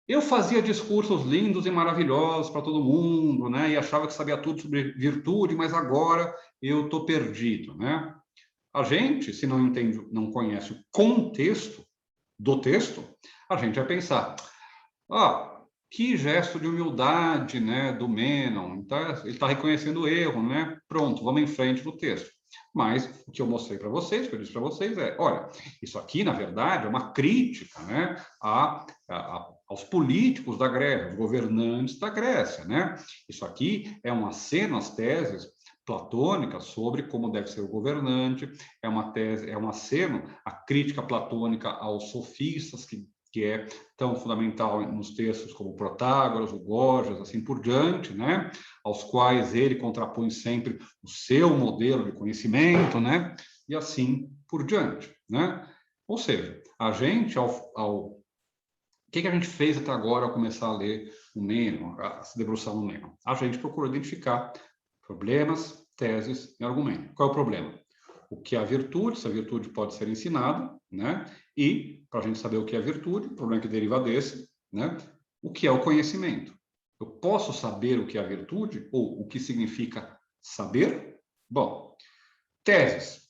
Eu fazia discursos lindos e maravilhosos para todo mundo, né? E achava que sabia tudo sobre virtude, mas agora eu estou perdido, né? A gente, se não entende, não conhece o contexto do texto, a gente vai pensar, que gesto de humildade, né, do Mênon, então, ele está reconhecendo o erro, né? Pronto, vamos em frente do texto. Mas o que eu mostrei para vocês, o que eu disse para vocês olha, isso aqui, na verdade, é uma crítica, né, aos políticos da Grécia, aos governantes da Grécia, né? Isso aqui é um aceno às teses platônicas sobre como deve ser o governante, é um aceno à crítica platônica aos sofistas, que é tão fundamental nos textos como Protágoras, o Gorgias, assim por diante, né? Aos quais ele contrapõe sempre o seu modelo de conhecimento, né? E assim por diante, né? Ou seja, a gente, o que a gente fez até agora ao começar a ler o Mênon, a se debruçar no Mênon? A gente procurou identificar problemas, teses e argumentos. Qual é o problema? O que é a virtude, se a virtude pode ser ensinada, né? E, para a gente saber o que é virtude, o problema que deriva desse, né? O que é o conhecimento? Eu posso saber o que é a virtude, ou o que significa saber? Bom, teses.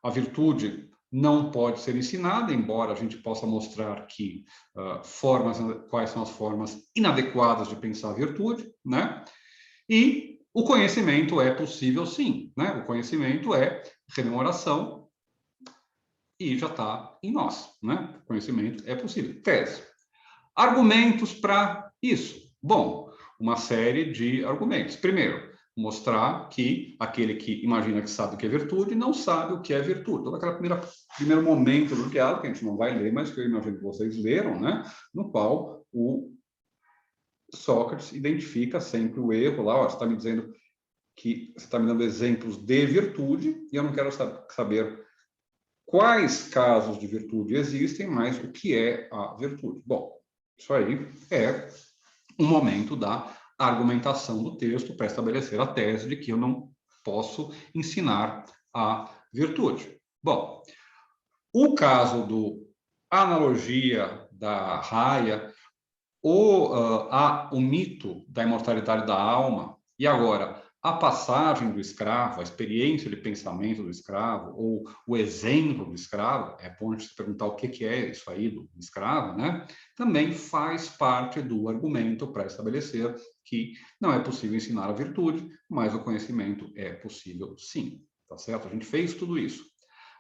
A virtude não pode ser ensinada, embora a gente possa mostrar que quais são as formas inadequadas de pensar a virtude, né? E o conhecimento é possível, sim, né? O conhecimento é rememoração e já está em nós, né? O conhecimento é possível. Tese. Argumentos para isso. Bom, uma série de argumentos. Primeiro, mostrar que aquele que imagina que sabe o que é virtude não sabe o que é virtude. Todo aquele primeiro momento do diálogo, que a gente não vai ler, mas que eu imagino que vocês leram, né? No qual o Sócrates identifica sempre o erro lá, ó, você está me dizendo que você está me dando exemplos de virtude, e eu não quero saber quais casos de virtude existem, mas o que é a virtude. Bom, isso aí é um momento da argumentação do texto para estabelecer a tese de que eu não posso ensinar a virtude. Bom, o caso do analogia da raia, o mito da imortalidade da alma, e agora a passagem do escravo, a experiência de pensamento do escravo, ou o exemplo do escravo, é bom a gente se perguntar o que é isso aí do escravo, né? Também faz parte do argumento para estabelecer que não é possível ensinar a virtude, mas o conhecimento é possível sim, tá certo? A gente fez tudo isso.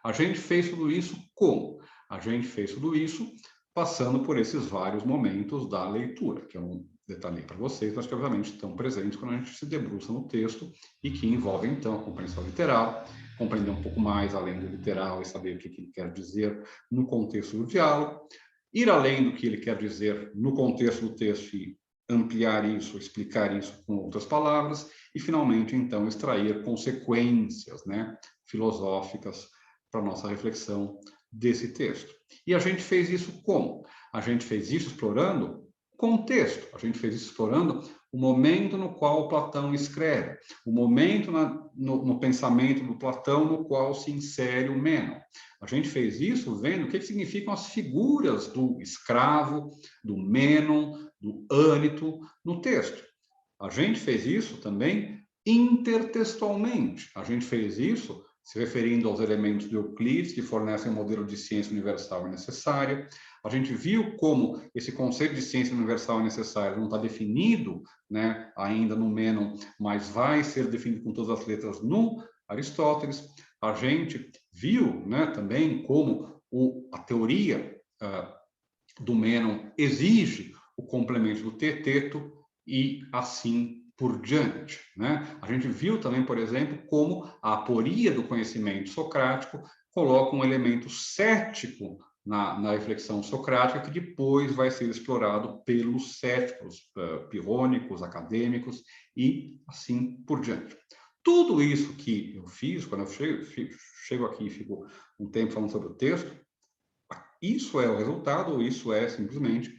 A gente fez tudo isso como? A gente fez tudo isso passando por esses vários momentos da leitura, que eu não detalhei para vocês, mas que obviamente estão presentes quando a gente se debruça no texto e que envolvem, então, a compreensão literal, compreender um pouco mais além do literal e saber o que ele quer dizer no contexto do diálogo, ir além do que ele quer dizer no contexto do texto e ampliar isso, explicar isso com outras palavras, e finalmente, então, extrair consequências, né, filosóficas para a nossa reflexão desse texto. E a gente fez isso como? A gente fez isso explorando contexto, a gente fez isso explorando o momento no qual Platão escreve, o momento no pensamento do Platão no qual se insere o Mênon. A gente fez isso vendo o que significam as figuras do escravo, do Mênon, do ânito no texto. A gente fez isso também intertextualmente. A gente fez isso se referindo aos elementos de Euclides, que fornecem um modelo de ciência universal e necessária. A gente viu como esse conceito de ciência universal e necessária não está definido, né, ainda no Mênon, mas vai ser definido com todas as letras no Aristóteles. A gente viu, né, também como a teoria do Mênon exige o complemento do teteto e assim por diante, né? A gente viu também, por exemplo, como a aporia do conhecimento socrático coloca um elemento cético na reflexão socrática, que depois vai ser explorado pelos céticos pirrônicos, acadêmicos e assim por diante. Tudo isso que eu fiz, quando eu chego aqui e fico um tempo falando sobre o texto, isso é o resultado, ou isso é simplesmente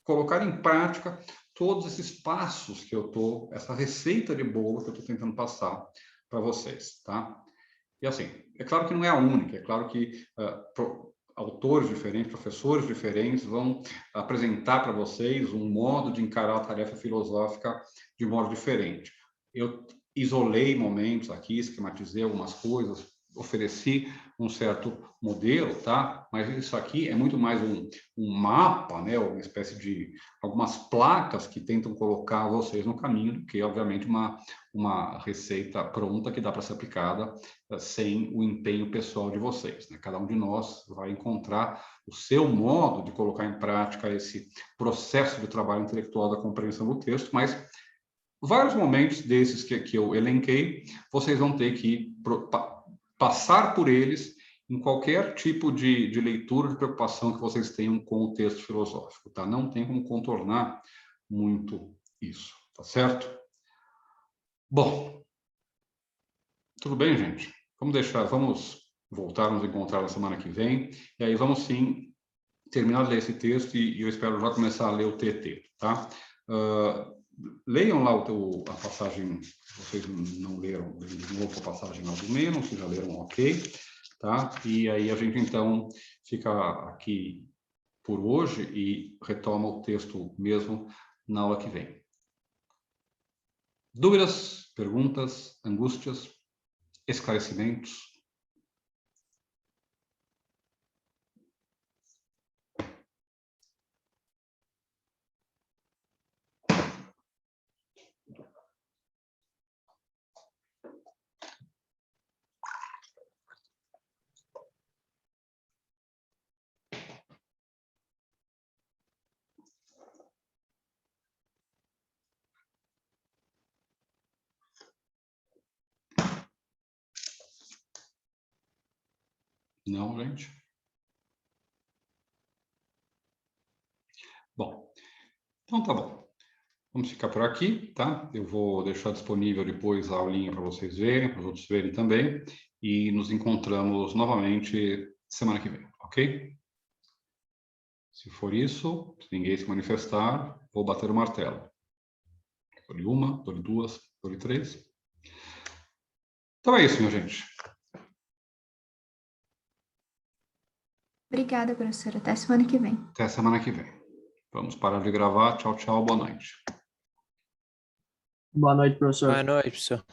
colocar em prática todos esses passos que eu estou, essa receita de bolo que eu estou tentando passar para vocês, tá? E assim, é claro que não é a única, é claro que autores diferentes, professores diferentes vão apresentar para vocês um modo de encarar a tarefa filosófica de modo diferente. Eu isolei momentos aqui, esquematizei algumas coisas, ofereci um certo modelo, tá? Mas isso aqui é muito mais um mapa, né? Uma espécie de algumas placas que tentam colocar vocês no caminho do que, obviamente, uma receita pronta que dá para ser aplicada sem o empenho pessoal de vocês, né? Cada um de nós vai encontrar o seu modo de colocar em prática esse processo de trabalho intelectual da compreensão do texto, mas vários momentos desses que eu elenquei, vocês vão ter que passar por eles em qualquer tipo de leitura, de preocupação que vocês tenham com o texto filosófico, tá? Não tem como contornar muito isso, tá certo? Bom, tudo bem, gente? Vamos voltar a nos encontrar na semana que vem, e aí vamos sim terminar de ler esse texto e eu espero já começar a ler o TT, tá? Leiam lá a passagem, vocês não leram de novo a passagem lá do Mênon, se já leram, ok, tá? E aí a gente então fica aqui por hoje e retoma o texto mesmo na aula que vem. Dúvidas, perguntas, angústias, esclarecimentos? Não, gente? Bom, Então, tá bom. Vamos ficar por aqui, tá? Eu vou deixar disponível depois a aulinha para vocês verem, para os outros verem também. E nos encontramos novamente semana que vem, ok? Se for isso, se ninguém se manifestar, vou bater o martelo. Dou-lhe uma, dou-lhe duas, dou-lhe três. Então é isso, minha gente. Obrigada, professora. Até semana que vem. Até semana que vem. Vamos parar de gravar. Tchau, tchau. Boa noite. Boa noite, professor. Boa noite, professor.